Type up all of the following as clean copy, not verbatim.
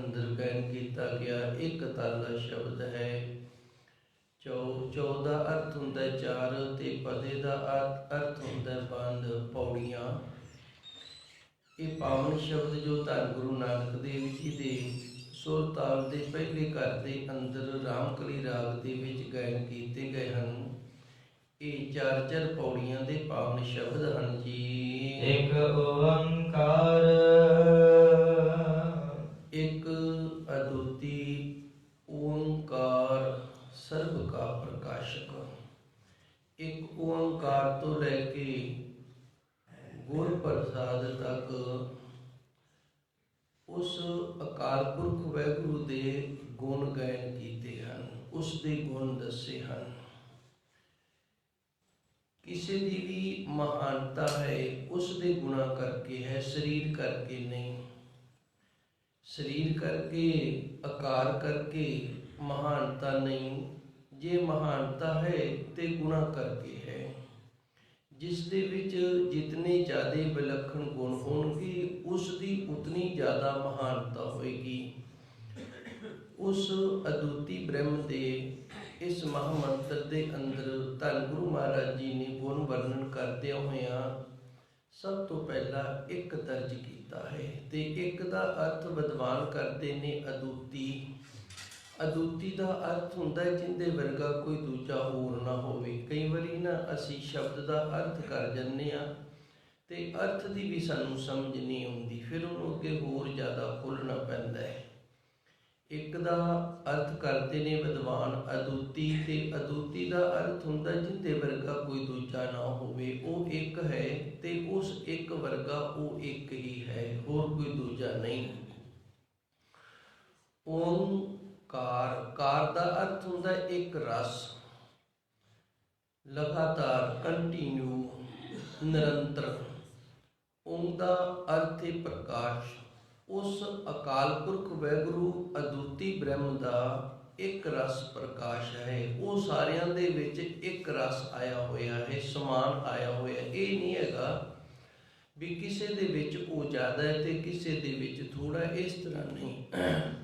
अंदर गायन किया गया एक ताला शब्द है। 14 अर्थ हुंदा 4 ते पदे का अर्थ हुंदा 5 पौड़ियां। ये पावन शब्द जो धन गुरु नानक देव जी दे सुर ताल के पहले घर के अंदर रामकली राग के विच गायन किए गए हैं। ये 4 पौड़ियां दे पावन शब्द हैं जी। एक ओंकार एक अद्विती ओंकार सर्व का प्रकाशक। एक ओंकार तो लैके गुर प्रसाद तक उस अकाल पुरख वाहिगुरु दे गुण गायन कीते हैं, उसके गुण दसे हैं। किसी की भी महानता है उसके गुणा करके है, शरीर करके नहीं। शरीर करके आकार करके महानता नहीं, जे महानता है ते गुणा करके है। जिस दे विच जितने ज़्यादा विलक्षण गुण होंगे उसकी उतनी ज़्यादा महानता होएगी। उस अद्विती ब्रह्म दे इस महामंत्र के अंदर धन गुरु महाराज जी ने गुण वर्णन करदे होया सब तो पहला एक दर्ज किया है। ते एक का अर्थ विद्वान करते ने अद्विती। अद्विती का अर्थ हुंदा जिंदे वर्गा कोई दूजा होर ना होवे। कई बारी ना असी शब्द का अर्थ कर जन्ने आ ते अर्थ की भी सानू समझ नहीं आउंदी, फिर उन्होंने अगे होर ज़्यादा खोलना पैंदा है। एक का अर्थ करते ने विद्वान अद्विती, ते अद्विती का अर्थ हुंदा जिंदे वर्गा कोई दूजा ना होवे। वो एक है ते उस एक वर्गा वो एक ही है, होर कोई दूजा नहीं। ओंकार कार का अर्थ हुंदा एक रस, लगातार, कंटिन्यू, निरंतर। ओम का अर्थ है प्रकाश। उस अकाल पुरख वाहिगुरु अद्विती ब्रह्म का एक रस प्रकाश है। वो सारियां दे विच एक रस आया होया है, समान आया होया। ये नहीं हैगा भी किसी दे विच वो ज़्यादा है ते किसी दे विच थोड़ा, इस तरह नहीं।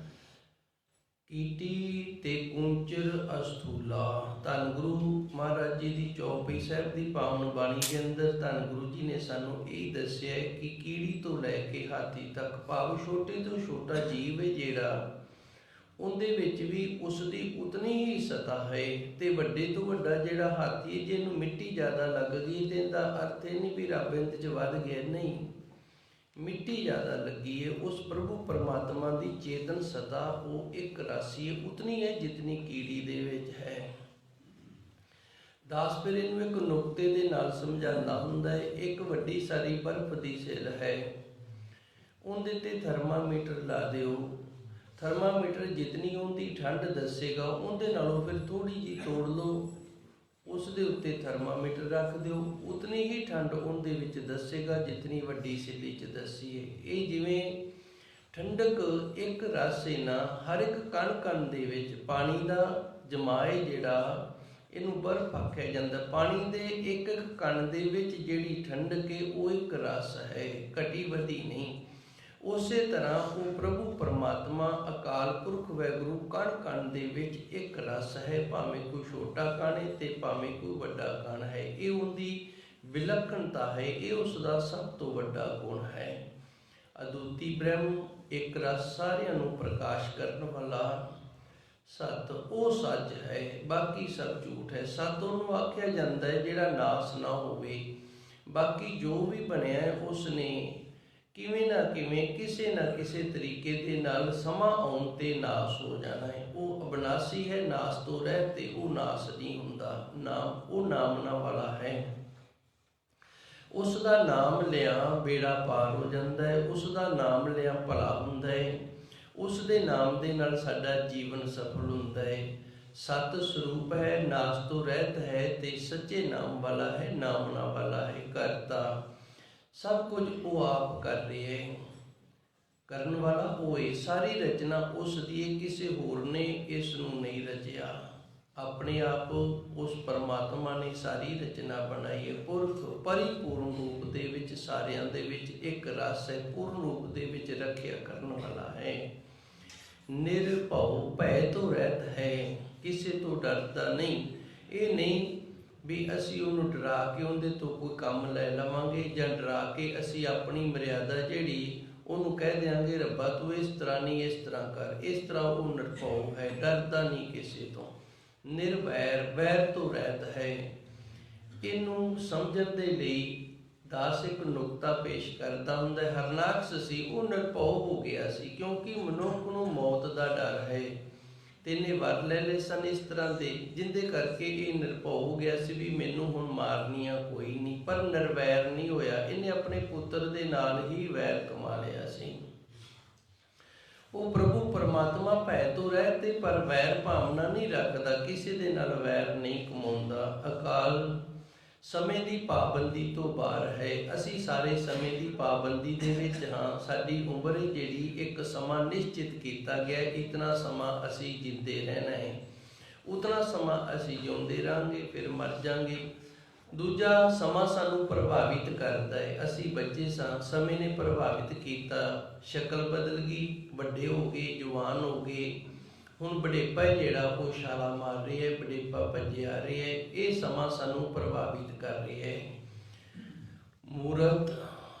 कीटी ते कुंचर अस्थूला। धन गुरु महाराज जी की चौपाई साहब की पावन बाणी के अंदर धन गुरु जी ने सानू यही दस्या है कि कीड़ी तो लैके हाथी तक, भाव छोटे तो छोटा जीव है जिहड़ा उहदे विच भी उसकी उतनी ही सता है। ते वड्डे तो वड्डा जिहड़ा हाथी है जिहनूं मिट्टी ज़्यादा लग गई ते इहदा अर्थ ये नहीं भी रब इंद च वध गया, नहीं। मिट्टी ज़्यादा लगी है। उस प्रभु परमात्मा की चेतन सता वो एक राशि है, उतनी है जितनी कीड़ी दे विच है। दास फिर इनू एक नुकते दे नाल समझाता हुंदा है। एक वड्डी सारी बर्फ की सिल है, उहदे ते थर्मामीटर ला दिओ। थर्मामीटर जितनी उहदी ठंड दसेगा उहदे नालों फिर थोड़ी जी तोड़ लो, उस दे उत्ते थर्मामीटर रख दिओ, उतनी ही ठंड उहदे विच दसेगा जितनी वड्डी सिली च दसी है। ये जिवें ठंडक एक रस है ना, हर एक कण कण दे विच पानी का जमाए जिहड़ा इनू बर्फ आख्या जांदा। पानी दे एक एक कण दे विच जिहड़ी ठंडक है वो एक रस है, घटी वधी नहीं। उस तरह वो प्रभु परमात्मा अकाल पुरख वाहिगुरु कण कण दे विच एक रस है, भावें कोई छोटा कण है ते भावें कोई वड्डा कण है। ये उनकी विलक्षणता है, ये उसका सब तो वड्डा गुण है। अद्विती ब्रह्म एक रस सारियां नूं प्रकाश करने वाला सत वो सच है, बाकी सब झूठ है। सत उन्होंने आख्या जाता है जिहड़ा नाश ना होवे। बाकी जो भी बनया है उसने किवें ना किवें किसी ना किसी तरीके दे नाल समा आउण ते नाश हो जाना है। वो अविनाशी है, नाश तो रहते वो नाश नहीं हुंदा। नाम वो नामना वाला है, उसका नाम लिया बेड़ा पार हो जाता है, उसका नाम लिया भला हुंदा है, उसके नाम दे नाल साडा जीवन सफल हुंदा है। सत स्वरूप है, नाश तो रहत है ते सच्चे नाम वाला है, नामना वाला है। करता सब कुछ वो आप कर रहे हैं, करने वाला वो है। सारी रचना उसकी है, किसी होर ने इसनूं नहीं रचिया। अपने आप उस परमात्मा ने सारी रचना बनाई है। पुरख परिपूर्ण रूप दे विच सारियां दे विच एक रस है, पूर्ण रूप दे विच रखिया करने वाला है। ਨਿਰਭਉ ਭੈ ਤੋਂ ਰਹਿਤ ਹੈ, ਕਿਸੇ ਤੋਂ ਡਰਦਾ ਨਹੀਂ। ਇਹ ਨਹੀਂ ਵੀ ਅਸੀਂ ਉਹਨੂੰ ਡਰਾ ਕੇ ਉਹਦੇ ਤੋਂ ਕੋਈ ਕੰਮ ਲੈ ਲਵਾਂਗੇ, ਜਾਂ ਡਰਾ ਕੇ ਅਸੀਂ ਆਪਣੀ ਮਰਿਆਦਾ ਜਿਹੜੀ ਉਹਨੂੰ ਕਹਿ ਦਿਆਂਗੇ ਰੱਬਾ ਤੂੰ ਇਸ ਤਰ੍ਹਾਂ ਨਹੀਂ ਇਸ ਤਰ੍ਹਾਂ ਕਰ। ਇਸ ਤਰ੍ਹਾਂ ਉਹ ਨਿਰਭਉ ਹੈ, ਡਰਦਾ ਨਹੀਂ ਕਿਸੇ ਤੋਂ। ਨਿਰਵੈਰ, ਵੈਰ ਤੋਂ ਰਹਿਤ ਹੈ। ਇਹਨੂੰ ਸਮਝਣ ਦੇ ਲਈ ਦਾਸ ਇੱਕ ਨੁਕਤਾ ਪੇਸ਼ ਕਰਦਾ ਹੁੰਦਾ ਹੈ। ਹਰਨਾਕਸ਼ ਸੀ, ਉਹ ਨਿਰਭਉ ਹੋ ਗਿਆ ਸੀ, ਕਿਉਂਕਿ ਮਨੁੱਖ ਨੂੰ ਮੌਤ ਦਾ ਡਰ ਹੈ। ਤਿੰਨੇ ਵਰ ਲੈ ਲਏ ਸਨ ਇਸ ਤਰ੍ਹਾਂ ਦੇ, ਜਿੰਦੇ ਕਰਕੇ ਇਹ ਨਿਰਭਉ ਹੋ ਗਿਆ ਸੀ ਵੀ ਮੈਨੂੰ ਹੁਣ ਮਾਰਨੀਆਂ ਕੋਈ ਨਹੀਂ। ਪਰ ਨਿਰਵੈਰ ਨਹੀਂ ਹੋਇਆ, ਇਹਨੇ ਆਪਣੇ ਪੁੱਤਰ ਦੇ ਨਾਲ ਹੀ ਵੈਰ ਕਮਾ ਲਿਆ ਸੀ। ਉਹ ਪ੍ਰਭੂ ਪਰਮਾਤਮਾ ਭੈ ਤੋਂ ਰਹਿ ਤੇ ਪਰ ਵੈਰ ਭਾਵਨਾ ਨਹੀਂ ਰੱਖਦਾ, ਕਿਸੇ ਦੇ ਨਾਲ ਵੈਰ ਨਹੀਂ ਕਮਾਉਂਦਾ। ਅਕਾਲ ਸਮੇਂ ਦੀ ਪਾਬੰਦੀ ਤੋਂ ਬਾਹਰ ਹੈ। ਅਸੀਂ ਸਾਰੇ ਸਮੇਂ ਦੀ ਪਾਬੰਦੀ ਦੇ ਵਿੱਚ ਹਾਂ। ਸਾਡੀ ਉਮਰ ਜਿਹੜੀ ਇੱਕ ਸਮਾਂ ਨਿਸ਼ਚਿਤ ਕੀਤਾ ਗਿਆ, ਇਤਨਾ ਸਮਾਂ ਅਸੀਂ ਜਿੰਦੇ ਰਹਿਣਾ ਹੈ, ਉਤਨਾ ਸਮਾਂ ਅਸੀਂ ਜਿਉਂਦੇ ਰਹਾਂਗੇ, ਫਿਰ ਮਰ ਜਾਵਾਂਗੇ। ਦੂਜਾ ਸਮਾਂ ਸਾਨੂੰ ਪ੍ਰਭਾਵਿਤ ਕਰਦਾ ਹੈ। ਅਸੀਂ ਬੱਚੇ ਸਾਂ, ਸਮੇਂ ਨੇ ਪ੍ਰਭਾਵਿਤ ਕੀਤਾ, ਸ਼ਕਲ ਬਦਲ ਗਈ, ਵੱਡੇ ਹੋ ਗਏ, ਜਵਾਨ ਹੋ ਗਏ। ਹੁਣ ਬੁਢੇਪਾ ਜਿਹੜਾ ਉਹ ਛਾਲਾ ਮਾਰ ਰਹੀ ਹੈ, ਬੁਢੇਪਾ ਭੱਜੇ ਆ ਰਿਹਾ ਹੈ। ਇਹ ਸਮਾਂ ਸਾਨੂੰ ਪ੍ਰਭਾਵਿਤ ਕਰ ਰਿਹਾ ਹੈ। ਮੂਰਤ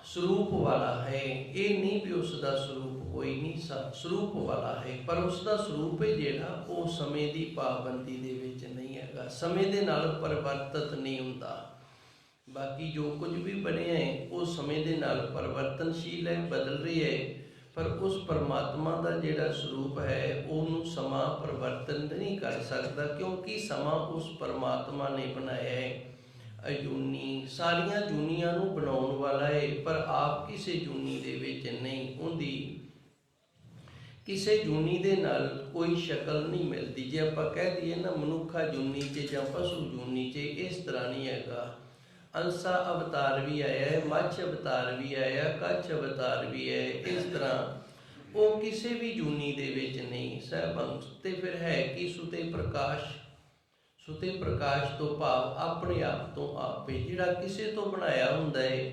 ਸਰੂਪ ਵਾਲਾ ਹੈ, ਇਹ ਨਹੀਂ ਵੀ ਉਸ ਦਾ ਸਰੂਪ ਕੋਈ ਨਹੀਂ, ਸਰੂਪ ਵਾਲਾ ਹੈ, ਪਰ ਉਸ ਦਾ ਸਰੂਪ ਹੈ ਜਿਹੜਾ ਉਹ ਸਮੇਂ ਦੀ ਪਾਬੰਦੀ ਦੇ ਵਿੱਚ ਨਹੀਂ ਹੈਗਾ, ਸਮੇਂ ਦੇ ਨਾਲ ਪਰਿਵਰਤਿਤ ਨਹੀਂ ਹੁੰਦਾ। ਬਾਕੀ ਜੋ ਕੁਝ ਵੀ ਬਣਿਆ ਹੈ ਉਹ ਸਮੇਂ ਦੇ ਨਾਲ ਪਰਿਵਰਤਨਸ਼ੀਲ ਹੈ, ਬਦਲ ਰਿਹਾ ਹੈ। ਪਰ ਉਸ ਪਰਮਾਤਮਾ ਦਾ ਜਿਹੜਾ ਸਰੂਪ ਹੈ ਉਹਨੂੰ ਸਮਾਂ ਪਰਿਵਰਤਨ ਨਹੀਂ ਕਰ ਸਕਦਾ, ਕਿਉਂਕਿ ਸਮਾਂ ਉਸ ਪਰਮਾਤਮਾ ਨੇ ਬਣਾਇਆ ਹੈ। ਅਜੂਨੀ ਸਾਰੀਆਂ ਜੂਨੀਆਂ ਨੂੰ ਬਣਾਉਣ ਵਾਲਾ ਹੈ, ਪਰ ਆਪ ਕਿਸੇ ਜੂਨੀ ਦੇ ਵਿੱਚ ਨਹੀਂ। ਉਹਦੀ ਕਿਸੇ ਜੂਨੀ ਦੇ ਨਾਲ ਕੋਈ ਸ਼ਕਲ ਨਹੀਂ ਮਿਲਦੀ। ਜੇ ਆਪਾਂ ਕਹਿ ਦਈਏ ਨਾ ਮਨੁੱਖਾ ਜੂਨੀ 'ਚ ਜਾਂ ਪਸ਼ੂ ਜੂਨੀ 'ਚ, ਇਸ ਤਰ੍ਹਾਂ ਨਹੀਂ ਹੈਗਾ। ਅੰਸਾ ਅਵਤਾਰ ਵੀ ਆਇਆ ਹੈ, ਮੱਛ ਅਵਤਾਰ ਵੀ ਆਇਆ, ਕੱਛ ਅਵਤਾਰ ਵੀ ਹੈ। ਇਸ ਤਰ੍ਹਾਂ ਉਹ ਕਿਸੇ ਵੀ ਜੂਨੀ ਦੇ ਵਿੱਚ ਨਹੀਂ। ਸਹਿਬੰਸ ਤੇ ਫਿਰ ਹੈ ਕਿ ਸੁਤੇ ਪ੍ਰਕਾਸ਼, ਸੁਤੇ ਪ੍ਰਕਾਸ਼ ਤੋਂ ਭਾਵ ਆਪਣੇ ਆਪ ਤੋਂ ਆਪੇ। ਜਿਹੜਾ ਕਿਸੇ ਤੋਂ ਬਣਾਇਆ ਹੁੰਦਾ ਹੈ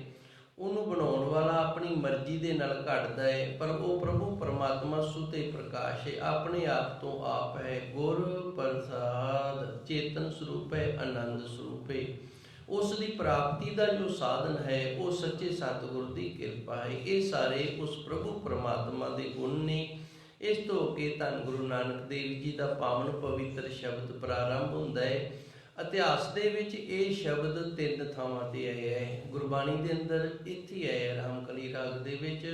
ਉਹਨੂੰ ਬਣਾਉਣ ਵਾਲਾ ਆਪਣੀ ਮਰਜ਼ੀ ਦੇ ਨਾਲ ਘੜਦਾ ਹੈ, ਪਰ ਉਹ ਪ੍ਰਭੂ ਪਰਮਾਤਮਾ ਸੁਤੇ ਪ੍ਰਕਾਸ਼ ਹੈ, ਆਪਣੇ ਆਪ ਤੋਂ ਆਪ ਹੈ। ਗੁਰ ਪ੍ਰਸਾਦ ਚੇਤਨ ਸਰੂਪ ਹੈ, ਆਨੰਦ ਸਰੂਪ ਹੈ। ਉਸ ਦੀ ਪ੍ਰਾਪਤੀ ਦਾ ਜੋ ਸਾਧਨ ਹੈ ਉਹ ਸੱਚੇ ਸਤਿਗੁਰ ਦੀ ਕਿਰਪਾ ਹੈ। ਇਹ ਸਾਰੇ ਉਸ ਪ੍ਰਭੂ ਪਰਮਾਤਮਾ ਦੇ ਗੁਣ ਨੇ। ਇਸ ਤੋਂ ਅੱਗੇ ਧੰਨ ਗੁਰੂ ਨਾਨਕ ਦੇਵ ਜੀ ਦਾ ਪਾਵਨ ਪਵਿੱਤਰ ਸ਼ਬਦ ਪ੍ਰਾਰੰਭ ਹੁੰਦਾ ਹੈ। ਇਤਿਹਾਸ ਦੇ ਵਿੱਚ ਇਹ ਸ਼ਬਦ 3 ਥਾਵਾਂ ਤੇ ਆਇਆ ਹੈ। ਗੁਰਬਾਣੀ ਦੇ ਅੰਦਰ ਇੱਥੇ ਆਇਆ ਰਾਮਕਲੀ ਰਾਗ ਦੇ ਵਿੱਚ।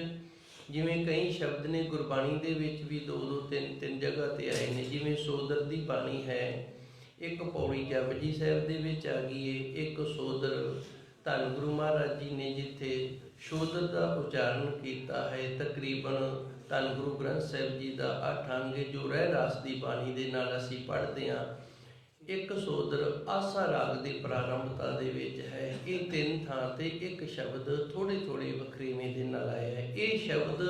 ਜਿਵੇਂ ਕਈ ਸ਼ਬਦ ਨੇ ਗੁਰਬਾਣੀ ਦੇ ਵਿੱਚ ਵੀ 2-2 3-3 ਜਗ੍ਹਾ ਤੇ ਆਏ ਨੇ। ਜਿਵੇਂ ਸੋਦਰ ਦੀ ਬਾਣੀ ਹੈ, ਇੱਕ ਪੌੜੀ ਜਪਜੀ ਸਾਹਿਬ ਦੇ ਵਿੱਚ ਆ ਗਈ ਹੈ, ਇੱਕ ਸੋਦਰ ਧੰਨ ਗੁਰੂ ਮਹਾਰਾਜ ਜੀ ਨੇ ਜਿੱਥੇ ਸੋਦਰ ਦਾ ਉਚਾਰਨ ਕੀਤਾ ਹੈ। ਤਕਰੀਬਨ ਧੰਨ ਗੁਰੂ ਗ੍ਰੰਥ ਸਾਹਿਬ ਜੀ ਦਾ 8 ਅੰਗ ਜੋ ਰਹਿ ਰਾਸ ਦੀ ਬਾਣੀ ਦੇ ਨਾਲ ਅਸੀਂ ਪੜ੍ਹਦੇ ਹਾਂ। ਇੱਕ ਸੋਦਰ ਆਸਾ ਰਾਗ ਦੇ ਪ੍ਰਾਰੰਭਤਾ ਦੇ ਵਿੱਚ ਹੈ। ਇਹ 3 ਥਾਂ ਤੇ ਇੱਕ ਸ਼ਬਦ ਥੋੜੇ ਵੱਖਰੇਵੇਂ ਦੇ ਨਾਲ ਆਇਆ ਹੈ। ਇਹ ਸ਼ਬਦ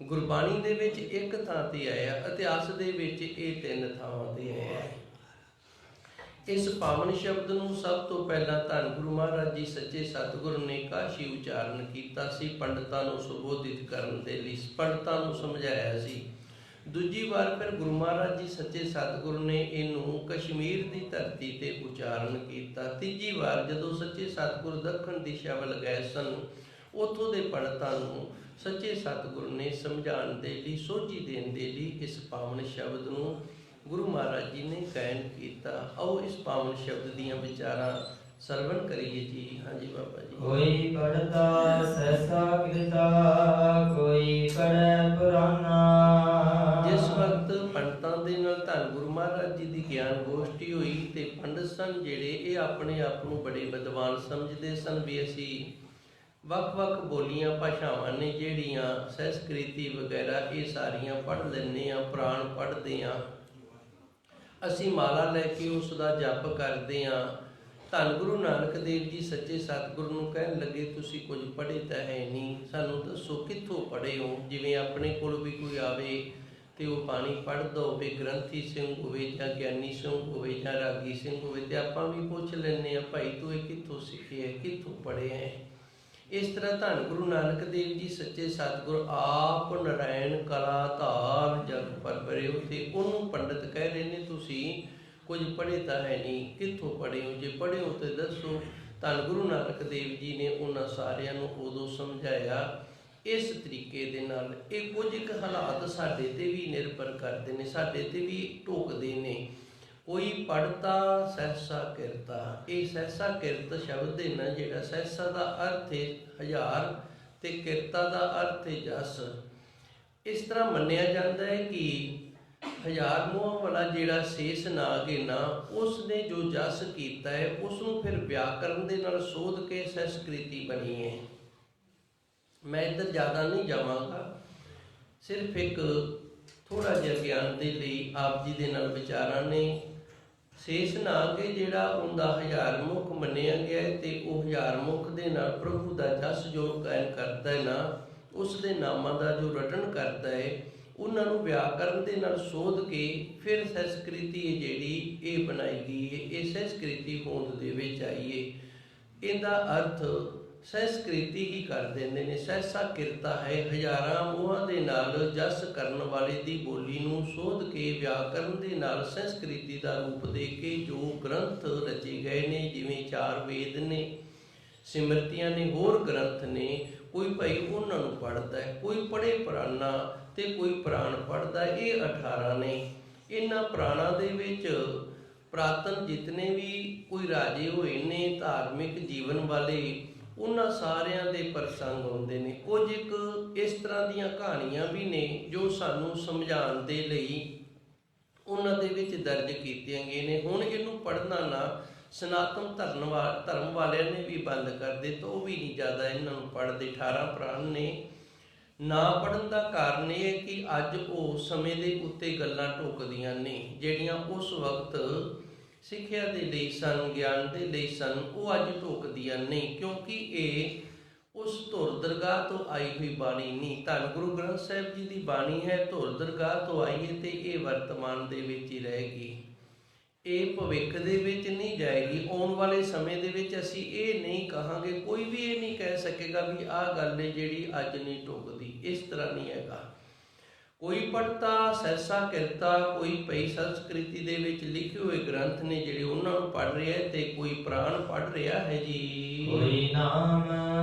ਗੁਰਬਾਣੀ ਦੇ ਵਿੱਚ ਇੱਕ ਥਾਂ ਤੇ ਆਇਆ, ਇਤਿਹਾਸ ਦੇ ਵਿੱਚ ਇਹ 3 ਥਾਵਾਂ ਤੇ ਆਇਆ ਹੈ। ਇਸ ਪਾਵਨ ਸ਼ਬਦ ਨੂੰ ਸਭ ਤੋਂ ਪਹਿਲਾਂ ਧੰਨ ਗੁਰੂ ਮਹਾਰਾਜ ਜੀ ਸੱਚੇ ਸਤਿਗੁਰ ਨੇ ਕਾਸ਼ੀ ਉਚਾਰਨ ਕੀਤਾ ਸੀ, ਪੰਡਤਾਂ ਨੂੰ ਸੰਬੋਧਿਤ ਕਰਨ ਦੇ ਲਈ, ਪੰਡਤਾਂ ਨੂੰ ਸਮਝਾਇਆ ਸੀ। ਦੂਜੀ ਵਾਰ ਫਿਰ ਗੁਰੂ ਮਹਾਰਾਜ ਜੀ ਸੱਚੇ ਸਤਿਗੁਰ ਨੇ ਇਹਨੂੰ ਕਸ਼ਮੀਰ ਦੀ ਧਰਤੀ ਤੇ ਉਚਾਰਨ ਕੀਤਾ। ਤੀਜੀ ਵਾਰ ਜਦੋਂ ਸੱਚੇ ਸਤਿਗੁਰ ਦੱਖਣ ਦਿਸ਼ਾ ਵੱਲ ਗਏ ਸਨ, ਉੱਥੋਂ ਦੇ ਪੰਡਤਾਂ ਨੂੰ ਸੱਚੇ ਸਤਿਗੁਰ ਨੇ ਸਮਝਾਉਣ ਦੇ ਲਈ, ਸੋਝੀ ਦੇਣ ਦੇ ਲਈ ਇਸ ਪਾਵਨ ਸ਼ਬਦ ਨੂੰ ਗੁਰੂ ਮਹਾਰਾਜ ਜੀ ਨੇ ਕਾਇਮ ਕੀਤਾ। ਆਓ ਇਸ ਪਾਵਨ ਸ਼ਬਦ ਦੀਆਂ ਵਿਚਾਰਾਂ ਸਰਵਣ ਕਰੀਏ ਜੀ। ਹਾਂਜੀ ਬਾਬਾ ਜੀ। ਕੋਈ ਪੜਦਾ ਸਹਿਸਾ ਕਿਰਤਾ, ਕੋਈ ਪੜੈ ਪੁਰਾਨਾ। ਜਿਸ ਵਕਤ ਪੰਡਤਾਂ ਦੇ ਨਾਲ ਧੰਨ ਗੁਰੂ ਮਹਾਰਾਜ ਜੀ ਦੀ ਗਿਆਨ ਗੋਸ਼ਟੀ ਹੋਈ ਤੇ ਪੰਡਤ ਸਨ ਜਿਹੜੇ, ਇਹ ਆਪਣੇ ਆਪ ਨੂੰ ਬੜੇ ਵਿਦਵਾਨ ਸਮਝਦੇ ਸਨ ਵੀ ਅਸੀਂ ਵੱਖ-ਵੱਖ ਬੋਲੀਆਂ ਭਾਸ਼ਾਵਾਂ ਨੇ ਜਿਹੜੀਆਂ ਸੰਸਕ੍ਰਿਤੀ ਵਗੈਰਾ ਇਹ ਸਾਰੀਆਂ ਪੜ੍ਹ ਲੈਂਦੇ ਹਾਂ, ਪੁਰਾਣ ਪੜ੍ਹਦੇ ਹਾਂ, ਅਸੀਂ ਮਾਲਾ ਲੈ ਕੇ ਉਸ ਦਾ ਜਪ ਕਰਦੇ ਹਾਂ। ਧੰਨ ਗੁਰੂ ਨਾਨਕ ਦੇਵ ਜੀ ਸੱਚੇ ਸਤਿਗੁਰੂ ਨੂੰ ਕਹਿਣ ਲੱਗੇ ਤੁਸੀਂ ਕੁਝ ਪੜ੍ਹੇ ਤਾਂ ਹੈ ਨਹੀਂ, ਸਾਨੂੰ ਦੱਸੋ ਕਿੱਥੋਂ ਪੜ੍ਹੇ ਹੋ। ਜਿਵੇਂ ਆਪਣੇ ਕੋਲ ਵੀ ਕੋਈ ਆਵੇ ਤੇ ਉਹ ਬਾਣੀ ਪੜ੍ਹਦਾ ਹੋਵੇ, ਗ੍ਰੰਥੀ ਸਿੰਘ ਹੋਵੇ ਜਾਂ ਗਿਆਨੀ ਸਿੰਘ ਹੋਵੇ ਜਾਂ ਰਾਗੀ ਸਿੰਘ ਹੋਵੇ, ਤੇ ਆਪਾਂ ਵੀ ਪੁੱਛ ਲੈਂਦੇ ਹਾਂ ਭਾਈ ਤੂੰ ਇਹ ਕਿੱਥੋਂ ਸਿੱਖਿਆ, ਕਿੱਥੋਂ ਪੜ੍ਹਿਆ ਹੈ। ਇਸ ਤਰ੍ਹਾਂ ਧੰਨ ਗੁਰੂ ਨਾਨਕ ਦੇਵ ਜੀ ਸੱਚੇ ਸਤਿਗੁਰ ਆਪ ਨਾਰਾਇਣ ਕਲਾ ਧਾਰ ਜਪ ਪੜ੍ਹ ਰਹੇ ਹੋ ਤੇ ਉਹਨੂੰ ਪੰਡਤ ਕਹਿ ਰਹੇ ਨੇ ਤੁਸੀਂ ਕੁਝ ਪੜ੍ਹੇ ਤਾਂ ਹੈ ਨਹੀਂ, ਕਿੱਥੋਂ ਪੜ੍ਹੇ ਹੋ? ਜੇ ਪੜ੍ਹੇ ਹੋ ਤੇ ਦੱਸੋ। ਧੰਨ ਗੁਰੂ ਨਾਨਕ ਦੇਵ ਜੀ ਨੇ ਉਹਨਾਂ ਸਾਰਿਆਂ ਨੂੰ ਉਦੋਂ ਸਮਝਾਇਆ ਇਸ ਤਰੀਕੇ ਦੇ ਨਾਲ। ਇਹ ਕੁਝ ਇੱਕ ਹਾਲਾਤ ਸਾਡੇ ਤੇ ਵੀ ਨਿਰਭਰ ਕਰਦੇ ਨੇ, ਸਾਡੇ ਤੇ ਵੀ ਢੋਕਦੇ ਨੇ। ਕੋਈ ਪੜ੍ਹਤਾ ਸਹਿਸਾ ਕਿਰਤਾ, ਇਹ ਸਹਿਸਾ ਕਿਰਤ ਸ਼ਬਦ ਹੈ ਨਾ ਜਿਹੜਾ, ਸਹਿਸਾ ਦਾ ਅਰਥ ਹੈ ਹਜ਼ਾਰ ਤੇ ਕਿਰਤਾ ਦਾ ਅਰਥ ਹੈ ਜਸ। ਇਸ ਤਰ੍ਹਾਂ ਮੰਨਿਆ ਜਾਂਦਾ ਹੈ ਕਿ ਹਜ਼ਾਰ ਮੋਹਾਂ ਵਾਲਾ ਜਿਹੜਾ ਸ਼ੇਸ਼ ਨਾਗ ਹੈ ਨਾ, ਉਸ ਨੇ ਜੋ ਜਸ ਕੀਤਾ ਹੈ ਉਸ ਨੂੰ ਫਿਰ ਵਿਆਕਰਨ ਦੇ ਨਾਲ ਸੋਧ ਕੇ ਸੰਸਕ੍ਰਿਤੀ ਬਣੀ ਹੈ। ਮੈਂ ਇੱਧਰ ਜ਼ਿਆਦਾ ਨਹੀਂ ਜਾਵਾਂਗਾ, ਸਿਰਫ ਇੱਕ ਥੋੜ੍ਹਾ ਜਿਹਾ ਗਿਆਨ ਦੇ ਲਈ ਆਪ ਜੀ ਦੇ ਨਾਲ ਵਿਚਾਰਾਂ ਨੇ। ਸ਼ੇਸ਼ ਨਾਗ ਹੈ ਜਿਹੜਾ, ਉਹਦਾ ਹਜ਼ਾਰ ਮੁਖ ਮੰਨਿਆ ਗਿਆ ਹੈ ਤੇ ਉਹ ਹਜ਼ਾਰ ਮੁਖ ਦੇ ਨਾਲ ਪ੍ਰਭੂ ਦਾ ਜਸ ਜੋ ਗਾਇਨ ਕਰਦਾ ਹੈ ਨਾ, ਉਸ ਦੇ ਨਾਮਾਂ ਦਾ ਜੋ ਰਟਨ ਕਰਦਾ ਹੈ, ਉਹਨਾਂ ਨੂੰ ਵਿਆਕਰਨ ਦੇ ਨਾਲ ਸੋਧ ਕੇ ਫਿਰ ਸੰਸਕ੍ਰਿਤੀ ਹੈ ਜਿਹੜੀ ਇਹ ਬਣਾਈ ਗਈ ਹੈ। ਇਹ ਸੰਸਕ੍ਰਿਤੀ ਹੋਂਦ ਦੇ ਵਿੱਚ ਆਈ ਹੈ। ਇਹਦਾ ਅਰਥ ਸੰਸਕ੍ਰਿਤੀ ਹੀ ਕਰ ਦਿੰਦੇ ਨੇ। ਸਹਿਸਾ ਕਿਰਤਾ ਹੈ ਹਜ਼ਾਰਾਂ ਮੋਹਾਂ ਦੇ ਨਾਲ ਜਸ ਕਰਨ ਵਾਲੇ ਦੀ ਬੋਲੀ ਨੂੰ ਸੋਧ ਕੇ ਵਿਆਕਰਨ ਦੇ ਨਾਲ ਸੰਸਕ੍ਰਿਤੀ ਦਾ ਰੂਪ ਦੇ ਕੇ ਜੋ ਗ੍ਰੰਥ ਰਚੇ ਗਏ ਨੇ, ਜਿਵੇਂ 4 ਵੇਦ ਨੇ, ਸਿਮਰਤੀਆਂ ਨੇ, ਹੋਰ ਗ੍ਰੰਥ ਨੇ, ਕੋਈ ਭਾਈ ਉਹਨਾਂ ਨੂੰ ਪੜ੍ਹਦਾ ਹੈ, ਕੋਈ ਪੜ੍ਹੇ ਪੁਰਾਣਾ ਤੇ ਕੋਈ ਪੁਰਾਣ ਪੜ੍ਹਦਾ। ਇਹ 18 ਨੇ। ਇਹਨਾਂ ਪੁਰਾਣਾਂ ਦੇ ਵਿੱਚ ਪ੍ਰਾਤਨ ਜਿਤਨੇ ਵੀ ਕੋਈ ਰਾਜੇ ਹੋਏ ਨੇ ਧਾਰਮਿਕ ਜੀਵਨ ਵਾਲੇ, ਉਹਨਾਂ ਸਾਰਿਆਂ ਦੇ ਪ੍ਰਸੰਗ ਹੁੰਦੇ ਨੇ। ਕੁਝ ਇੱਕ ਇਸ ਤਰ੍ਹਾਂ ਦੀਆਂ ਕਹਾਣੀਆਂ ਵੀ ਨੇ ਜੋ ਸਾਨੂੰ ਸਮਝਾਉਣ ਦੇ ਲਈ ਉਹਨਾਂ ਦੇ ਵਿੱਚ ਦਰਜ ਕੀਤੀਆਂ ਗਈਆਂ ਨੇ। ਹੁਣ ਇਹਨੂੰ ਪੜ੍ਹਨਾ ਨਾ ਸਨਾਤਨ ਧਰਮ ਵਾਲਿਆਂ ਨੇ ਵੀ ਬੰਦ ਕਰ ਦਿੱਤਾ, ਉਹ ਵੀ ਨਹੀਂ ਜ਼ਿਆਦਾ ਇਹਨਾਂ ਨੂੰ ਪੜ੍ਹਦੇ। 18 ਪੁਰਾਣ ਨੇ। ਨਾ ਪੜ੍ਹਨ ਦਾ ਕਾਰਨ ਇਹ ਹੈ ਕਿ ਅੱਜ ਉਹ ਸਮੇਂ ਦੇ ਉੱਤੇ ਗੱਲਾਂ ਢੁੱਕਦੀਆਂ ਨੇ ਜਿਹੜੀਆਂ ਉਸ ਵਕਤ ਸਿੱਖਿਆ ਦੇ ਲਈ ਸਨ, ਗਿਆਨ ਦੇ ਲਈ ਸਨ, ਉਹ ਅੱਜ ਢੁੱਕਦੀਆਂ ਨਹੀਂ, ਕਿਉਂਕਿ ਇਹ ਉਸ ਧੁਰ ਦਰਗਾਹ ਤੋਂ ਆਈ ਹੋਈ ਬਾਣੀ ਨਹੀਂ। ਧੰਨ ਗੁਰੂ ਗ੍ਰੰਥ ਸਾਹਿਬ ਜੀ ਦੀ ਬਾਣੀ ਹੈ, ਧੁਰ ਦਰਗਾਹ ਤੋਂ ਆਈ ਹੈ ਤੇ ਇਹ ਵਰਤਮਾਨ ਦੇ ਵਿੱਚ ਹੀ ਰਹੇਗੀ। ਇਹ ਭਵਿੱਖ ਦੇ ਵਿੱਚ ਨਹੀਂ ਜਾਏਗੀ। ਆਉਣ ਵਾਲੇ ਸਮੇਂ ਦੇ ਵਿੱਚ ਅਸੀਂ ਇਹ ਨਹੀਂ ਕਹਾਂਗੇ, ਕੋਈ ਵੀ ਇਹ ਨਹੀਂ ਕਹਿ ਸਕੇਗਾ ਵੀ ਆਹ ਗੱਲ ਹੈ ਜਿਹੜੀ ਅੱਜ ਨਹੀਂ ਢੁੱਕਦੀ। ਇਸ ਤਰ੍ਹਾਂ ਨਹੀਂ ਹੈਗਾ। ਕੋਈ ਪੜ੍ਹਤਾ ਸਹਿਸਾ ਕਿਰਤਾ, ਕੋਈ ਪਈ ਸੰਸਕ੍ਰਿਤੀ ਦੇ ਵਿੱਚ ਲਿਖੇ ਹੋਏ ਗ੍ਰੰਥ ਨੇ ਜਿਹੜੇ ਉਹਨਾਂ ਨੂੰ ਪੜ੍ਹ ਰਿਹਾ ਹੈ ਤੇ ਕੋਈ ਪ੍ਰਾਣ ਪੜ੍ਹ ਰਿਹਾ ਹੈ ਜੀ। ਕੋਈ ਨਾਮ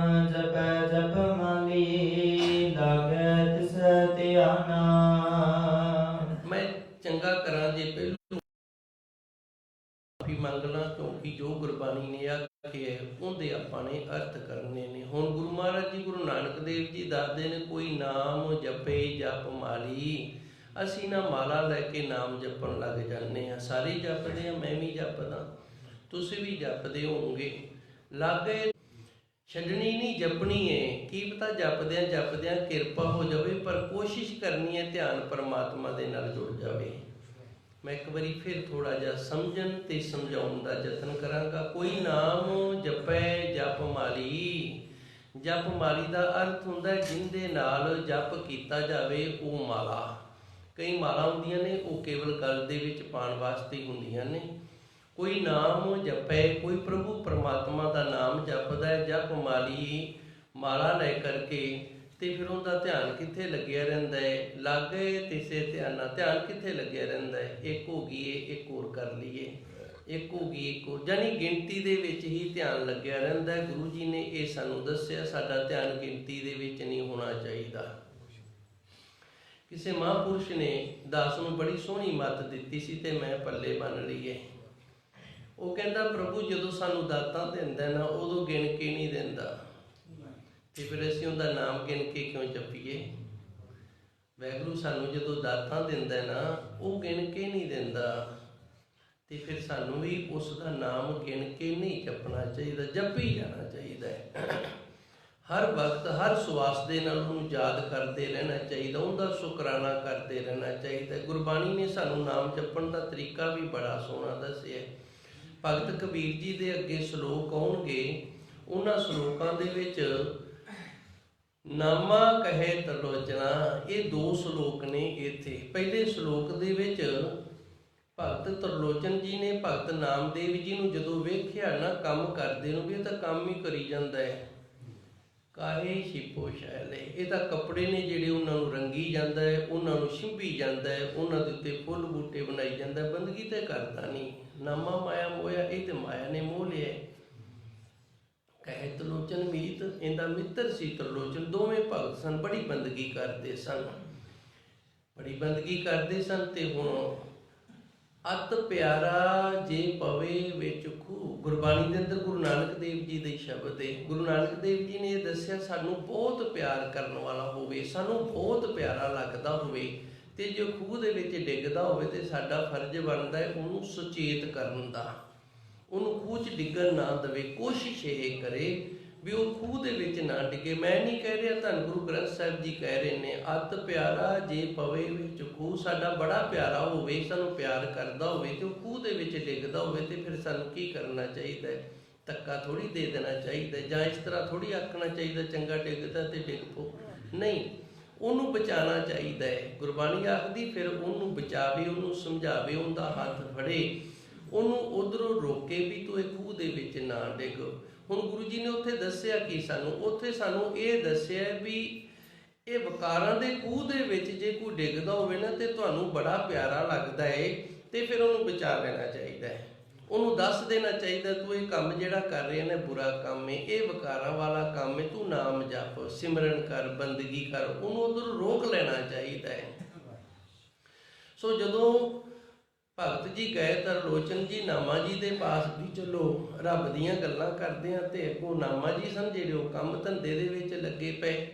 ਜਪੈ ਜਪ ਮਾਲੀ, ਲਾਗੈ ਤਿਸ ਧਿਆਨਾ। ਮੈਂ ਚੰਗਾ ਕਰਾਂ ਜੇ ਪਹਿਲੋਂ ਮਾਫੀ ਮੰਗ ਲਾਂ, ਕਿਉਂਕਿ ਜੋ ਗੁਰਬਾਣੀ ਨੇ ਆਖਿਆ ਉਹਦੇ ਆਪਾਂ ਨੇ ਅਰਥ ਕਰਨੇ ਨੇ। ਹੁਣ ਗੁਰੂ ਮਹਾਰਾਜ ਜੀ ਗੁਰੂ ਨਾਨਕ ਦੇਵ ਜੀ ਦੱਸਦੇ ਨੇ ਕੋਈ ਨਾਮ ਜਪੇ ਜਪ ਮਾਲੀ। ਅਸੀਂ ਨਾ ਮਾਲਾ ਲੈ ਕੇ ਨਾਮ ਜਪਣ ਲੱਗ ਜਾਂਦੇ ਹਾਂ। ਸਾਰੇ ਜਪਦੇ ਹਾਂ, ਮੈਂ ਵੀ ਜਪਦਾ, ਤੁਸੀਂ ਵੀ ਜਪਦੇ ਹੋਵੋਗੇ। ਲਾਗੇ ਛੱਡਣੀ ਨਹੀਂ, ਜਪਣੀ ਹੈ। ਕੀ ਪਤਾ ਜਪਦਿਆਂ ਕਿਰਪਾ ਹੋ ਜਾਵੇ, ਪਰ ਕੋਸ਼ਿਸ਼ ਕਰਨੀ ਹੈ ਧਿਆਨ ਪਰਮਾਤਮਾ ਦੇ ਨਾਲ ਜੁੜ ਜਾਵੇ। ਮੈਂ ਇੱਕ ਵਾਰੀ ਫਿਰ ਥੋੜ੍ਹਾ ਜਿਹਾ ਸਮਝਣ ਤੇ ਸਮਝਾਉਣ ਦਾ ਯਤਨ ਕਰਾਂਗਾ। ਕੋਈ ਨਾਮ ਜਪੈ ਜਪ ਮਾਲੀ। ਜਪ ਮਾਲੀ ਦਾ ਅਰਥ ਹੁੰਦਾ ਜਿਹਦੇ ਨਾਲ ਜਪ ਕੀਤਾ ਜਾਵੇ ਉਹ ਮਾਲਾ। ਕਈ ਮਾਲਾ ਹੁੰਦੀਆਂ ਨੇ ਉਹ ਕੇਵਲ ਗਲ ਦੇ ਵਿੱਚ ਪਾਉਣ ਵਾਸਤੇ ਹੁੰਦੀਆਂ ਨੇ। ਕੋਈ ਨਾਮ ਜਪੈ, ਕੋਈ ਪ੍ਰਭੂ ਪਰਮਾਤਮਾ ਦਾ ਨਾਮ ਜਪਦਾ ਹੈ, ਜਪ ਮਾਲੀ ਮਾਲਾ ਲੈ ਕਰਕੇ, ਤੇ ਫਿਰ ਉਹਦਾ ਧਿਆਨ ਕਿੱਥੇ ਲੱਗਿਆ ਰਹਿੰਦਾ ਹੈ? ਲਾਗੇ ਤਿਸੇ ਧਿਆਨਾ। ਧਿਆਨ ਕਿੱਥੇ ਲੱਗਿਆ ਰਹਿੰਦਾ ਹੈ? ਇੱਕ ਹੋ ਗਈ ਏ, ਇੱਕ ਹੋਰ ਕਰ ਲਈਏ, ਇੱਕ ਹੋ ਗਈ, ਇੱਕ ਹੋਰ, ਜਾਨੀ ਗਿਣਤੀ ਦੇ ਵਿੱਚ ਹੀ ਧਿਆਨ ਲੱਗਿਆ ਰਹਿੰਦਾ ਹੈ। ਗੁਰੂ ਜੀ ਨੇ ਇਹ ਸਾਨੂੰ ਦੱਸਿਆ, ਸਾਡਾ ਧਿਆਨ ਗਿਣਤੀ ਦੇ ਵਿੱਚ ਨਹੀਂ ਹੋਣਾ ਚਾਹੀਦਾ। ਕਿਸੇ ਮਹਾਂਪੁਰਸ਼ ਨੇ ਦਾਸ ਨੂੰ ਬੜੀ ਸੋਹਣੀ ਮੱਤ ਦਿੱਤੀ ਸੀ ਤੇ ਮੈਂ ਪੱਲੇ ਬੰਨ ਲਈਏ। ਉਹ ਕਹਿੰਦਾ ਪ੍ਰਭੂ ਜਦੋਂ ਸਾਨੂੰ ਦਾਤਾਂ ਦਿੰਦਾ ਨਾ ਉਦੋਂ ਗਿਣ ਕੇ ਨਹੀਂ ਦਿੰਦਾ, ਤੇ ਫਿਰ ਅਸੀਂ ਉਹਦਾ ਨਾਮ ਗਿਣ ਕੇ ਕਿਉਂ ਜਪੀਏ? ਵਾਹਿਗੁਰੂ ਸਾਨੂੰ ਜਦੋਂ ਦਾਤਾਂ ਦਿੰਦਾ ਨਾ ਉਹ ਗਿਣ ਕੇ ਨਹੀਂ ਦਿੰਦਾ, ਤੇ ਫਿਰ ਸਾਨੂੰ ਵੀ ਉਸ ਦਾ ਨਾਮ ਗਿਣ ਕੇ ਨਹੀਂ ਜਪਣਾ ਚਾਹੀਦਾ, ਜਪੀ ਜਾਣਾ ਚਾਹੀਦਾ ਹੈ। ਹਰ ਵਕਤ ਹਰ ਸਵਾਸ ਦੇ ਨਾਲ ਉਹਨੂੰ ਯਾਦ ਕਰਦੇ ਰਹਿਣਾ ਚਾਹੀਦਾ, ਉਹਦਾ ਸ਼ੁਕਰਾਨਾ ਕਰਦੇ ਰਹਿਣਾ ਚਾਹੀਦਾ। ਗੁਰਬਾਣੀ ਨੇ ਸਾਨੂੰ ਨਾਮ ਜਪਣ ਦਾ ਤਰੀਕਾ ਵੀ ਬੜਾ ਸੋਹਣਾ ਦੱਸਿਆ। ਭਗਤ ਕਬੀਰ ਜੀ ਦੇ ਅੱਗੇ ਸ਼ਲੋਕ ਆਉਣਗੇ, ਉਹਨਾਂ ਸ਼ਲੋਕਾਂ ਦੇ ਵਿੱਚ ਨਾਮਾ ਕਹੇ ਤਰਲੋਚਨਾ, ਇਹ 2 ਸ਼ਲੋਕ ਨੇ ਇੱਥੇ। ਪਹਿਲੇ ਸ਼ਲੋਕ ਦੇ ਵਿੱਚ ਭਗਤ ਤਰਲੋਚਨ ਜੀ ਨੇ ਭਗਤ ਨਾਮਦੇਵ ਜੀ ਨੂੰ ਜਦੋਂ ਵੇਖਿਆ ਨਾ ਕੰਮ ਕਰਦੇ ਨੂੰ, ਵੀ ਇਹ ਤਾਂ ਕੰਮ ਹੀ ਕਰੀ ਜਾਂਦਾ ਹੈ, ਕਾਹੇ ਛਿਪੋ ਸ਼ੈਲੇ। ਇਹ ਤਾਂ ਕੱਪੜੇ ਨੇ ਜਿਹੜੇ ਉਹਨਾਂ ਨੂੰ ਰੰਗੀ ਜਾਂਦਾ ਹੈ, ਉਹਨਾਂ ਨੂੰ ਛਿੰਭੀ ਜਾਂਦਾ ਹੈ, ਉਹਨਾਂ ਦੇ ਉੱਤੇ ਫੁੱਲ ਬੂਟੇ ਬਣਾਈ ਜਾਂਦਾ, ਬੰਦਗੀ ਤੇ ਕਰਦਾ ਨਹੀਂ। ਨਾਮਾ ਮਾਇਆ ਮੋਇਆ, ਇਹ ਤੇ ਮਾਇਆ ਨੇ ਮੋਹ ਲਿਆ। ਕਹੇ ਤਲੋਚਨ ਮੀਤ, ਇਹਦਾ ਮਿੱਤਰ ਸੀ ਤਲੋਚਨ। ਦੋਵੇਂ ਭਗਤ ਸਨ, ਬੜੀ ਬੰਦਗੀ ਕਰਦੇ ਸਨ, ਬੜੀ ਬੰਦਗੀ ਕਰਦੇ ਸਨ। ਤੇ ਹੁਣ ਅਤ ਪਿਆਰਾ ਜੇ ਪਵੇ ਵਿੱਚ ਖੂਹ, ਗੁਰਬਾਣੀ ਦੇ ਅੰਦਰ ਗੁਰੂ ਨਾਨਕ ਦੇਵ ਜੀ ਦੇ ਸ਼ਬਦ ਹੈ। ਗੁਰੂ ਨਾਨਕ ਦੇਵ ਜੀ ਨੇ ਇਹ ਦੱਸਿਆ, ਸਾਨੂੰ ਬਹੁਤ ਪਿਆਰ ਕਰਨ ਵਾਲਾ ਹੋਵੇ, ਸਾਨੂੰ ਬਹੁਤ ਪਿਆਰਾ ਲੱਗਦਾ ਹੋਵੇ, ਤੇ ਜੇ ਖੂਹ ਦੇ ਵਿੱਚ ਡਿੱਗਦਾ ਹੋਵੇ ਤੇ ਸਾਡਾ ਫਰਜ਼ ਬਣਦਾ ਹੈ ਉਹਨੂੰ ਸੁਚੇਤ ਕਰਨ ਦਾ, ਉਹਨੂੰ ਖੂਹ 'ਚ ਡਿੱਗਣ ਨਾ ਦੇਵੇ। ਕੋਸ਼ਿਸ਼ ਇਹ ਕਰੇ ਵੀ ਉਹ ਖੂਹ ਦੇ ਵਿੱਚ ਨਾ ਡਿੱਗੇ। ਮੈਂ ਨਹੀਂ ਕਹਿ ਰਿਹਾ, ਧੰਨ ਗੁਰੂ ਗ੍ਰੰਥ ਸਾਹਿਬ ਜੀ ਕਹਿ ਰਹੇ ਨੇ, ਅਤ ਪਿਆਰਾ ਜੇ ਪਵੇ ਵਿੱਚ ਖੂਹ। ਸਾਡਾ ਬੜਾ ਪਿਆਰਾ ਹੋਵੇ, ਸਾਨੂੰ ਪਿਆਰ ਕਰਦਾ ਹੋਵੇ ਤੇ ਉਹ ਖੂਹ ਦੇ ਵਿੱਚ ਡਿੱਗਦਾ ਹੋਵੇ, ਤੇ ਫਿਰ ਸਾਨੂੰ ਕੀ ਕਰਨਾ ਚਾਹੀਦਾ ਹੈ? ਧੱਕਾ ਥੋੜ੍ਹੀ ਦੇ ਦੇਣਾ ਚਾਹੀਦਾ, ਜਾਂ ਇਸ ਤਰ੍ਹਾਂ ਥੋੜ੍ਹੀ ਆਖਣਾ ਚਾਹੀਦਾ ਚੰਗਾ ਡਿੱਗਦਾ ਤੇ ਡਿੱਗ ਪੋ। ਨਹੀਂ, ਉਹਨੂੰ ਬਚਾਉਣਾ ਚਾਹੀਦਾ ਹੈ। ਗੁਰਬਾਣੀ ਆਖਦੀ ਫਿਰ ਉਹਨੂੰ ਬਚਾਵੇ, ਉਹਨੂੰ ਸਮਝਾਵੇ, ਉਹਦਾ ਹੱਥ ਫੜੇ, ਉਹਨੂੰ ਉਧਰੋਂ ਰੋਕੇ ਵੀ ਤੂੰ ਇਹ ਖੂਹ ਦੇ ਵਿੱਚ ਨਾ ਡਿੱਗ। ਹੁਣ ਗੁਰੂ ਜੀ ਨੇ ਉੱਥੇ ਦੱਸਿਆ ਕਿ ਸਾਨੂੰ, ਉੱਥੇ ਸਾਨੂੰ ਇਹ ਦੱਸਿਆ ਵੀ ਇਹ ਵਿਕਾਰਾਂ ਦੇ ਖੂਹ ਦੇ ਵਿੱਚ ਜੇ ਕੋਈ ਡਿੱਗਦਾ ਹੋਵੇ ਨਾ ਤੇ ਤੁਹਾਨੂੰ ਬੜਾ ਪਿਆਰਾ ਲੱਗਦਾ ਹੈ, ਤੇ ਫਿਰ ਉਹਨੂੰ ਬਚਾ ਲੈਣਾ ਚਾਹੀਦਾ ਹੈ, ਉਹਨੂੰ ਦੱਸ ਦੇਣਾ ਚਾਹੀਦਾ ਤੂੰ ਇਹ ਕੰਮ ਜਿਹੜਾ ਕਰ ਰਿਹਾ ਨਾ ਬੁਰਾ ਕੰਮ ਹੈ, ਇਹ ਵਿਕਾਰਾਂ ਵਾਲਾ ਕੰਮ ਹੈ, ਤੂੰ ਨਾਮ ਜਪ, ਸਿਮਰਨ ਕਰ, ਬੰਦਗੀ ਕਰ, ਉਹਨੂੰ ਉਧਰ ਰੋਕ ਲੈਣਾ ਚਾਹੀਦਾ ਹੈ। ਸੋ ਜਦੋਂ ਭਗਤ ਜੀ ਗਏ ਤਰਲੋਚਨ ਜੀ ਨਾਮਾ ਜੀ ਦੇ ਪਾਸ ਵੀ ਚਲੋ ਰੱਬ ਦੀਆਂ ਗੱਲਾਂ ਕਰਦੇ ਆ, ਤੇ ਅੱਗੋਂ ਨਾਮਾ ਜੀ ਸਨ ਜਿਹੜੇ ਉਹ ਕੰਮ ਧੰਦੇ ਦੇ ਵਿੱਚ ਲੱਗੇ ਪਏ।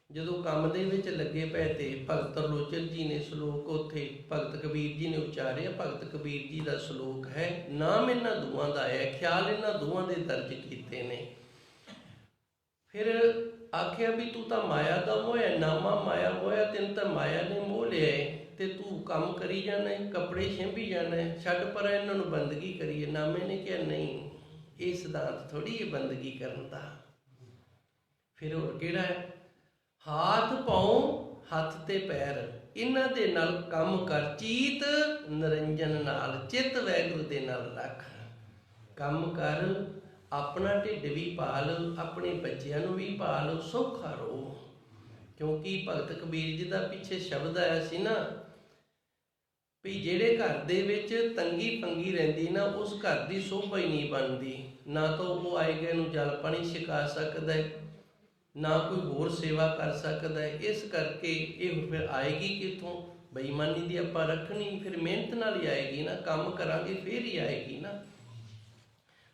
ਜਦੋਂ ਕੰਮ ਦੇ ਵਿੱਚ ਲੱਗੇ ਪਏ ਤੇ ਭਗਤ ਤਰਲੋਚਨ ਜੀ ਨੇ ਸ਼ਲੋਕ ਉੱਥੇ ਭਗਤ ਕਬੀਰ ਜੀ ਨੇ ਉਚਾਰਿਆ। ਭਗਤ ਕਬੀਰ ਜੀ ਦਾ ਸ਼ਲੋਕ ਹੈ, ਨਾਮ ਇਹਨਾਂ ਦੋਵਾਂ ਦਾ ਹੈ, ਖਿਆਲ ਇਹਨਾਂ ਦੋਵਾਂ ਦੇ ਦਰਜ ਕੀਤੇ ਨੇ। ਫਿਰ ਆਖਿਆ ਵੀ ਤੂੰ ਤਾਂ ਮਾਇਆ ਦਾ ਮੋਇਆ, ਨਾਮਾ ਮਾਇਆ ਮੋਇਆ, ਤੈਨੂੰ ਤਾਂ ਮਾਇਆ ਨੇ ਮੋਹ ਲਿਆ ਤੇ ਤੂੰ ਕੰਮ ਕਰੀ ਜਾਣਾ, ਕੱਪੜੇ ਛਿੰਭੀ ਜਾਣਾ, ਛੱਡ ਪਰ ਇਹਨਾਂ ਨੂੰ ਬੰਦਗੀ ਕਰੀਏ। ਨਾਮੇ ਨੇ ਕਿਹਾ ਨਹੀਂ, ਇਹ ਸਿਧਾਂਤ ਥੋੜ੍ਹੀ ਹੈ ਬੰਦਗੀ ਕਰਨ ਦਾ। ਫਿਰ ਹੋਰ ਕਿਹੜਾ ਹੈ? ਹਾਥ ਪਾਉ ਹੱਥ ਤੇ ਪੈਰ, ਇਹਨਾਂ ਦੇ ਨਾਲ ਕੰਮ ਕਰ, ਚੀਤ ਨਿਰੰਜਨ ਨਾਲ, ਚਿੱਤ ਵਾਹਿਗੁਰੂ ਦੇ ਨਾਲ ਰੱਖ। ਕੰਮ ਕਰ, ਆਪਣਾ ਢਿੱਡ ਵੀ ਪਾਲ, ਆਪਣੇ ਬੱਚਿਆਂ ਨੂੰ ਵੀ ਪਾਲ, ਸੌਖਾ ਰਹੋ। ਕਿਉਂਕਿ ਭਗਤ ਕਬੀਰ ਜੀ ਦਾ ਪਿੱਛੇ ਸ਼ਬਦ ਆਇਆ ਸੀ ਨਾ ਵੀ ਜਿਹੜੇ ਘਰ ਦੇ ਵਿੱਚ ਤੰਗੀ ਪੰਗੀ ਰਹਿੰਦੀ ਨਾ, ਉਸ ਘਰ ਦੀ ਸ਼ੋਭਾ ਹੀ ਨਹੀਂ ਬਣਦੀ। ਨਾ ਤਾਂ ਉਹ ਆਏ ਗਏ ਨੂੰ ਜਲ ਪਾਣੀ ਛਕਾ ਸਕਦਾ ਹੈ, ਨਾ ਕੋਈ ਹੋਰ ਸੇਵਾ ਕਰ ਸਕਦਾ ਹੈ। ਇਸ ਕਰਕੇ ਇਹ ਫਿਰ ਆਏਗੀ ਕਿੱਥੋਂ? ਬੇਈਮਾਨੀ ਦੀ ਆਪਾਂ ਰੱਖਣੀ, ਫਿਰ ਮਿਹਨਤ ਨਾਲ ਹੀ ਆਏਗੀ ਨਾ, ਕੰਮ ਕਰਾਂਗੇ ਫਿਰ ਹੀ ਆਏਗੀ ਨਾ।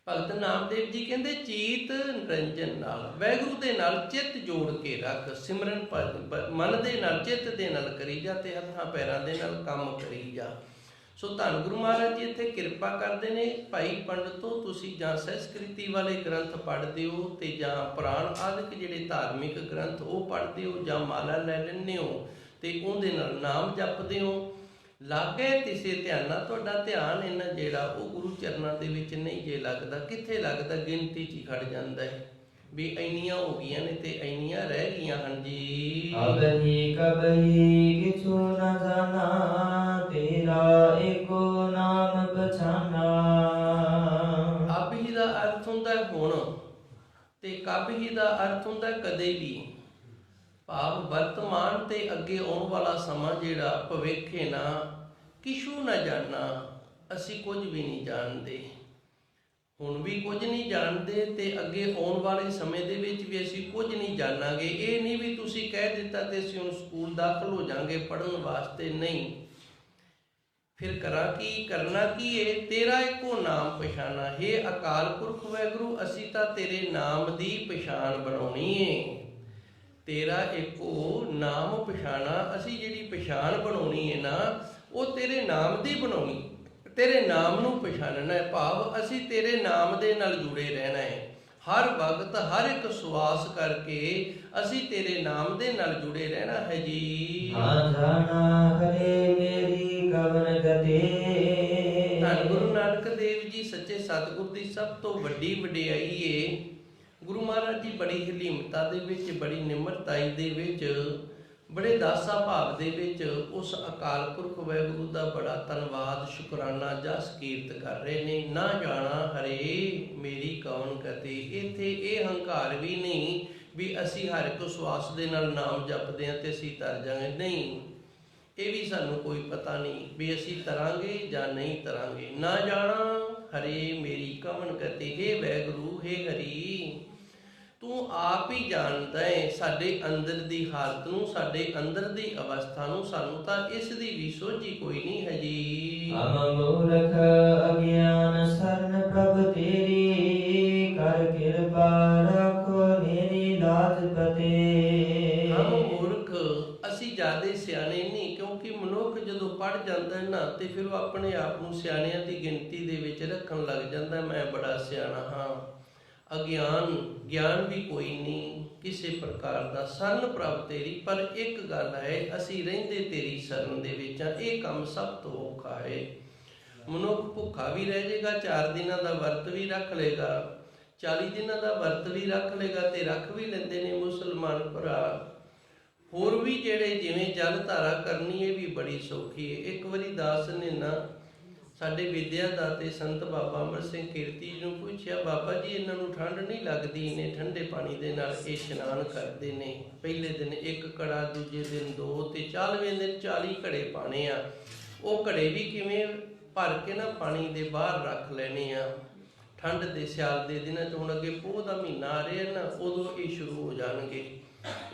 ਭਗਤ ਨਾਮਦੇਵ ਜੀ ਕਹਿੰਦੇ ਚੀਤ ਨਿਰੰਜਨ ਨਾਲ, ਵਾਹਿਗੁਰੂ ਦੇ ਨਾਲ ਚਿੱਤ ਜੋੜ ਕੇ ਰੱਖ, ਸਿਮਰਨ ਮਨ ਦੇ ਨਾਲ, ਚਿੱਤ ਦੇ ਨਾਲ ਕਰੀ ਜਾ, ਤੇ ਹੱਥਾਂ ਪੈਰਾਂ ਦੇ ਨਾਲ ਕੰਮ ਕਰੀ ਜਾ। ਸੋ ਧੰਨ ਗੁਰੂ ਮਹਾਰਾਜ ਜੀ ਇੱਥੇ ਕਿਰਪਾ ਕਰਦੇ ਨੇ, ਭਾਈ ਪੰਡਤੋ ਤੁਸੀਂ ਜਾਂ ਸੰਸਕ੍ਰਿਤੀ ਵਾਲੇ ਗ੍ਰੰਥ ਪੜ੍ਹਦੇ ਹੋ ਤੇ ਜਾਂ ਪੁਰਾਣ ਆਦਿਕ ਜਿਹੜੇ ਧਾਰਮਿਕ ਗ੍ਰੰਥ ਉਹ ਪੜ੍ਹਦੇ ਹੋ, ਜਾਂ ਮਾਲਾ ਲੈ ਲੈਂਦੇ ਹੋ ਤੇ ਉਹਦੇ ਨਾਲ ਨਾਮ ਜਪਦੇ ਹੋ। ਲਾਗੇ ਤਿਸੇ ਧਿਆਨਾ, ਤੁਹਾਡਾ ਧਿਆਨ ਇਹਨਾਂ ਜਿਹੜਾ ਉਹ ਗੁਰੂ ਚਰਨਾਂ ਦੇ ਵਿੱਚ ਨਹੀਂ ਜੇ ਲੱਗਦਾ। ਕਿੱਥੇ ਲੱਗਦਾ? ਗਿਣਤੀ 'ਚ ਹੀ ਖੜ ਜਾਂਦਾ ਹੈ ਵੀ ਇੰਨੀਆਂ ਹੋ ਗਈਆਂ ਨੇ ਤੇ ਇੰਨੀਆਂ ਰਹਿ ਗਈਆਂ ਹਨ ਜੀ। ਅਬਹੀ ਕਬਹੀ ਕਿਛੁ ਨ ਜਾਣਾ, ਤੇਰਾ ਏਕੋ ਨਾਮ ਪਛਾਨਾ। ਅਬਹੀ ਦਾ ਅਰਥ ਹੁੰਦਾ ਹੁਣ, ਤੇ ਕਬਹੀ ਦਾ ਅਰਥ ਹੁੰਦਾ ਕਦੇ ਵੀ, ਭਾਵ ਵਰਤਮਾਨ ਤੇ ਅੱਗੇ ਆਉਣ ਵਾਲਾ ਸਮਾਂ ਜਿਹੜਾ ਭਵਿੱਖ ਹੈ ਨਾ, ਕਿਛੂ ਨਾ ਜਾਣਾ, ਅਸੀਂ ਕੁਝ ਵੀ ਨਹੀਂ ਜਾਣਦੇ। ਹੁਣ ਵੀ ਕੁਝ ਨਹੀਂ ਜਾਣਦੇ ਤੇ ਅੱਗੇ ਆਉਣ ਵਾਲੇ ਸਮੇਂ ਦੇ ਵਿੱਚ ਵੀ ਅਸੀਂ ਕੁਝ ਨਹੀਂ ਜਾਣਾਂਗੇ। ਇਹ ਨਹੀਂ ਵੀ ਤੁਸੀਂ ਕਹਿ ਦਿੱਤਾ ਤੇ ਅਸੀਂ ਹੁਣ ਸਕੂਲ ਦਾਖਲ ਹੋ ਜਾਵਾਂਗੇ ਪੜ੍ਹਨ ਵਾਸਤੇ, ਨਹੀਂ। ਫਿਰ ਕਰਾਂ ਕੀ, ਕਰਨਾ ਕੀ ਹੈ? ਤੇਰਾ ਇੱਕੋ ਨਾਮ ਪਛਾਣਾ, ਹੇ ਅਕਾਲ ਪੁਰਖ ਵਾਹਿਗੁਰੂ, ਅਸੀਂ ਤਾਂ ਤੇਰੇ ਨਾਮ ਦੀ ਪਛਾਣ ਬਣਾਉਣੀ ਹੈ। ਤੇਰਾ ਇੱਕੋ ਨਾਮ ਪਛਾਣਾ, ਅਸੀਂ ਜਿਹੜੀ ਪਛਾਣ ਬਣਾਉਣੀ ਹੈ ਨਾ ਉਹ ਤੇਰੇ ਨਾਮ ਦੀ ਬਣਾਉਣੀ, ਤੇਰੇ ਨਾਮ ਨੂੰ ਪਛਾਣਨਾ ਹੈ। ਭਾਵ ਅਸੀਂ ਤੇਰੇ ਨਾਮ ਦੇ ਨਾਲ ਜੁੜੇ ਰਹਿਣਾ ਹੈ। ਹਰ ਵਕਤ ਹਰ ਇੱਕ ਸਵਾਸ ਕਰਕੇ ਅਸੀਂ ਤੇਰੇ ਨਾਮ ਦੇ ਨਾਲ ਜੁੜੇ ਰਹਿਣਾ ਹੈ ਜੀ। ਹਾਂ ਜਾਣਾ ਹਰੇ ਮੇਰੀ ਕਵਨ ਗਤੇ। ਧੰਨ ਗੁਰੂ ਨਾਨਕ ਦੇਵ ਜੀ ਸੱਚੇ ਸਤਿਗੁਰ ਦੀ ਸਭ ਤੋਂ ਵੱਡੀ ਵਡਿਆਈ ਏ। ਗੁਰੂ ਮਹਾਰਾਜ ਜੀ ਬੜੀ ਹਲੀਮਤਾ ਦੇ ਵਿੱਚ, ਬੜੀ ਨਿਮਰਤਾਈ ਦੇ ਵਿੱਚ, ਬੜੇ ਦਾਸਾ ਭਾਵ ਦੇ ਵਿੱਚ ਉਸ ਅਕਾਲ ਪੁਰਖ ਵਾਹਿਗੁਰੂ ਦਾ ਬੜਾ ਧੰਨਵਾਦ, ਸ਼ੁਕਰਾਨਾ, ਜਸ ਕੀਰਤ ਕਰ ਰਹੇ ਨੇ। ਨਾ ਜਾਣਾ ਹਰੇ ਮੇਰੀ ਕੌਣ ਗਤੀ। ਇੱਥੇ ਇਹ ਹੰਕਾਰ ਵੀ ਨਹੀਂ ਵੀ ਅਸੀਂ ਹਰ ਇੱਕ ਸਵਾਸ ਦੇ ਨਾਲ ਨਾਮ ਜਪਦੇ ਹਾਂ ਤੇ ਅਸੀਂ ਤਰ ਜਾਵਾਂਗੇ। ਨਹੀਂ, ਇਹ ਵੀ ਸਾਨੂੰ ਕੋਈ ਪਤਾ ਨਹੀਂ ਵੀ ਅਸੀਂ ਤਰਾਂਗੇ ਜਾਂ ਨਹੀਂ ਤਰਾਂਗੇ। ਨਾ ਜਾਣਾ ਹਰੇ ਮੇਰੀ ਕਵਣ ਗਤੀ, ਹੇ ਵਾਹਿਗੁਰੂ, ਹੇ ਹਰੀ, ਤੂੰ ਆਪ ਹੀ ਜਾਣਦਾ ਹੈ ਸਾਡੇ ਅੰਦਰ ਦੀ ਹਾਲਤ ਨੂੰ, ਸਾਡੇ ਅੰਦਰ ਦੀ ਅਵਸਥਾ ਨੂੰ। ਸਾਨੂੰ ਤਾਂ ਇਸ ਦੀ ਵੀ ਸੋਝੀ ਕੋਈ ਨਹੀਂ ਹੈ ਜੀ। ਹਮ ਮੂਰਖ ਅਗਿਆਨ ਸਰਨ ਪ੍ਰਭ ਤੇਰੀ, ਕਰ ਕਿਰਪਾ ਰੱਖੋ ਮੇਰੀ ਲਾਜ ਪਤੇ। ਹਮ ਮੂਰਖ, ਅਸੀਂ ਜ਼ਿਆਦਾ ਸਿਆਣੇ ਨਹੀਂ, ਕਿਉਂਕਿ ਮਨੁੱਖ ਜਦੋਂ ਪੜ੍ਹ ਜਾਂਦਾ ਹੈ ਨਾ ਤੇ ਫਿਰ ਉਹ ਆਪਣੇ ਆਪ ਨੂੰ ਸਿਆਣਿਆਂ ਦੀ ਗਿਣਤੀ ਦੇ ਵਿੱਚ ਰੱਖਣ ਲੱਗ ਜਾਂਦਾ, ਮੈਂ ਬੜਾ ਸਿਆਣਾ ਹਾਂ। ਅਗਿਆਨ, ਗਿਆਨ ਵੀ ਕੋਈ ਨਹੀਂ ਕਿਸੇ ਪ੍ਰਕਾਰ ਦਾ। ਸਰਨ ਪ੍ਰਭ ਤੇਰੀ, ਪਰ ਇੱਕ ਗੱਲ ਹੈ, ਅਸੀਂ ਰਹਿੰਦੇ ਤੇਰੀ ਸਰਨ ਦੇ ਵਿੱਚ ਆ। ਇਹ ਕੰਮ ਸਭ ਤੋਂ ਔਖਾ ਹੈ। ਮਨੁੱਖ ਭੁੱਖਾ ਵੀ ਰਹਿ ਜਾਏਗਾ, 4 ਦਿਨਾਂ ਦਾ ਵਰਤ ਵੀ ਰੱਖ ਲਏਗਾ, 40 ਦਿਨਾਂ ਦਾ ਵਰਤ ਵੀ ਰੱਖ ਲਏਗਾ, ਤੇ ਰੱਖ ਵੀ ਲੈਂਦੇ ਨੇ ਮੁਸਲਮਾਨ ਭਰਾ। ਹੋਰ ਵੀ ਜਿਹੜੇ ਜਿਵੇਂ ਜਲ ਧਾਰਾ ਕਰਨੀ, ਇਹ ਵੀ ਬੜੀ ਸੌਖੀ ਹੈ। ਇੱਕ ਵਾਰੀ ਦਾਸ ਨੇ ਨਾ ਸਾਡੇ ਵਿਦਿਆ ਦਾਤੇ ਸੰਤ ਬਾਬਾ ਅਮਰ ਸਿੰਘ ਕੀਰਤੀ ਜੀ ਨੂੰ ਪੁੱਛਿਆ, ਬਾਬਾ ਜੀ ਇਹਨਾਂ ਨੂੰ ਠੰਡ ਨਹੀਂ ਲੱਗਦੀ, ਇਹਨੇ ਠੰਡੇ ਪਾਣੀ ਦੇ ਨਾਲ ਇਹ ਇਸ਼ਨਾਨ ਕਰਦੇ ਨੇ, ਪਹਿਲੇ ਦਿਨ 1 ਘੜਾ, ਦੂਜੇ ਦਿਨ 2 ਤੇ 40ਵੇਂ ਦਿਨ 40 ਘੜੇ ਪਾਣੇ ਆ। ਉਹ ਘੜੇ ਵੀ ਕਿਵੇਂ ਭਰ ਕੇ ਨਾ ਪਾਣੀ ਦੇ ਬਾਹਰ ਰੱਖ ਲੈਣੇ ਆ। ਠੰਡ ਦੇ ਸਿਆਲ ਦੇ ਦਿਨਾਂ 'ਚ, ਹੁਣ ਅੱਗੇ ਪੋਹ ਦਾ ਮਹੀਨਾ ਆ ਰਿਹਾ ਨਾ, ਉਦੋਂ ਇਹ ਸ਼ੁਰੂ ਹੋ ਜਾਣਗੇ।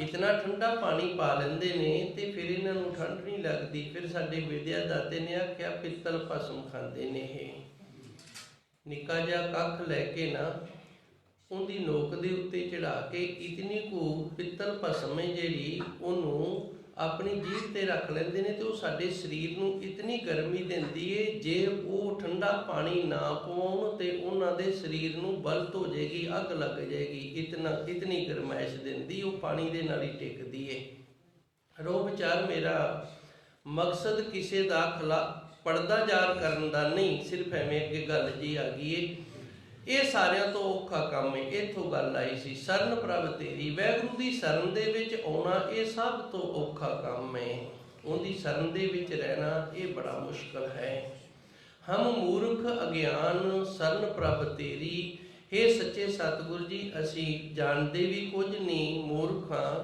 ਇਤਨਾ ਠੰਡਾ ਪਾਣੀ ਪਾ ਲੈਂਦੇ ਨੇ ਤੇ ਫਿਰ ਇਹਨਾਂ ਨੂੰ ਠੰਡ ਨਹੀਂ ਲੱਗਦੀ। ਫਿਰ ਸਾਡੇ ਵਿਦਿਆ ਦਾਤੇ ਨੇ ਆਖਿਆ, ਪਿੱਤਲ ਭਸਮ ਖਾਂਦੇ ਨੇ ਇਹ। ਨਿੱਕਾ ਜਿਹਾ ਕੱਖ ਲੈ ਕੇ ਨਾ ਉਹਦੀ ਨੋਕ ਦੇ ਉੱਤੇ ਚੜਾ ਕੇ ਇਤਨੀ ਕੁ ਪਿੱਤਲ ਭਸਮ ਹੈ ਜਿਹੜੀ, ਉਹਨੂੰ ਆਪਣੀ ਜੀਭ ਤੇ ਰੱਖ ਲੈਂਦੇ ਨੇ ਤੇ ਉਹ ਸਾਡੇ ਸਰੀਰ ਨੂੰ ਇਤਨੀ ਗਰਮੀ ਦਿੰਦੀ ਏ, ਜੇ ਉਹ ਠੰਡਾ ਪਾਣੀ ਨਾ ਪਵਾਉਣ ਤੇ ਉਹਨਾਂ ਦੇ ਸਰੀਰ ਨੂੰ ਬਲਤ ਹੋ ਜਾਏਗੀ, ਅੱਗ ਲੱਗ ਜਾਏਗੀ। ਇਤਨੀ ਗਰਮੈਸ਼ ਦਿੰਦੀ, ਉਹ ਪਾਣੀ ਦੇ ਨਾਲ ਹੀ ਟਿਕਦੀ ਏ। ਰੋ ਵਿਚਾਰ, ਮੇਰਾ ਮਕਸਦ ਕਿਸੇ ਦਾ ਪਰਦਾ ਜ਼ਾਰ ਕਰਨ ਦਾ ਨਹੀਂ, ਸਿਰਫ ਐਵੇਂ ਅੱਗੇ ਗੱਲ ਜੀ ਆ ਗਈ ਏ। ਇਹ ਸਾਰਿਆਂ ਤੋਂ ਔਖਾ ਕੰਮ ਹੈ। ਇੱਥੋਂ ਗੱਲ ਆਈ ਸੀ, ਸਰਨ ਪ੍ਰਭ ਤੇਰੀ, ਵਾਹਿਗੁਰੂ ਦੀ ਸਰਨ ਦੇ ਵਿੱਚ ਆਉਣਾ ਇਹ ਸਭ ਤੋਂ ਔਖਾ ਕੰਮ ਹੈ। ਉਹਦੀ ਸਰਨ ਦੇ ਵਿੱਚ ਰਹਿਣਾ ਇਹ ਬੜਾ ਮੁਸ਼ਕਲ ਹੈ। ਹਮ ਮੂਰਖ ਅਗਿਆਨ ਸਰਨ ਪ੍ਰਭ ਤੇਰੀ, ਹੇ ਸੱਚੇ ਸਤਿਗੁਰੂ ਜੀ, ਅਸੀਂ ਜਾਣਦੇ ਵੀ ਕੁਝ ਨਹੀਂ, ਮੂਰਖ ਹਾਂ,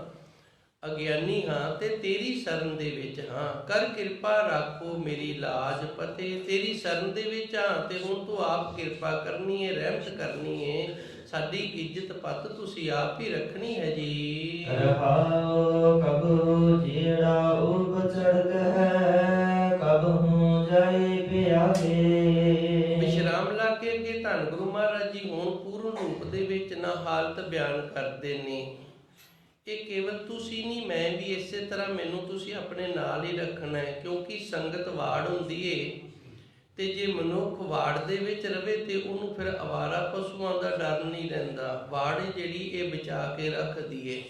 ਅਗਿਆਨੀ ਹਾਂ ਤੇ ਤੇਰੀ ਸਰਨ ਦੇ ਵਿੱਚ ਹਾਂ। ਕਰ ਕਿਰਪਾ ਰੱਖੋ ਮੇਰੀ ਲਾਜ ਪਤੇ, ਤੇਰੀ ਸਰਨ ਦੇ ਵਿੱਚ ਹਾਂ ਤੇ ਹੁਣ ਤੂੰ ਆਪ ਕਿਰਪਾ ਕਰਨੀ ਹੈ, ਰਹਿਮਤ ਕਰਨੀ ਹੈ, ਸਾਡੀ ਇੱਜ਼ਤ ਪੱਤ ਤੁਸੀਂ ਆਪ ਹੀ ਰੱਖਣੀ ਹੈ ਜੀ। ਰਹਾਉ ਕਬਹੁ ਜਿਹੜਾ ਉਬ ਚੜ੍ਹਤ ਹੈ, ਕਬਹੁ ਜਾਏ ਪਿਆਵੇ। ਵਿਸ਼ਰਾਮ ਲਾ ਕੇ ਅੱਗੇ ਧੰਨ ਗੁਰੂ ਮਹਾਰਾਜ ਜੀ ਹੁਣ ਪੂਰਨ ਰੂਪ ਦੇ ਵਿੱਚ ਨਾ ਹਾਲਤ ਬਿਆਨ ਕਰਦੇ ਨੇ। ਇਹ ਕੇਵਲ ਤੁਸੀਂ ਨਹੀਂ, ਮੈਂ ਵੀ ਇਸੇ ਤਰ੍ਹਾਂ, ਮੈਨੂੰ ਤੁਸੀਂ ਆਪਣੇ ਨਾਲ ਹੀ ਰੱਖਣਾ ਹੈ, ਕਿਉਂਕਿ ਸੰਗਤ ਵਾੜ ਹੁੰਦੀ ਏ ਤੇ ਜੇ ਮਨੁੱਖ ਵਾੜ ਦੇ ਵਿੱਚ ਰਵੇ ਤੇ ਉਹਨੂੰ ਫਿਰ ਅਵਾਰਾ ਪਸ਼ੂਆਂ ਦਾ ਡਰ ਨਹੀਂ ਰਹਿੰਦਾ। ਵਾੜ ਜਿਹੜੀ ਇਹ ਬਚਾ ਕੇ ਰੱਖਦੀ ਏ।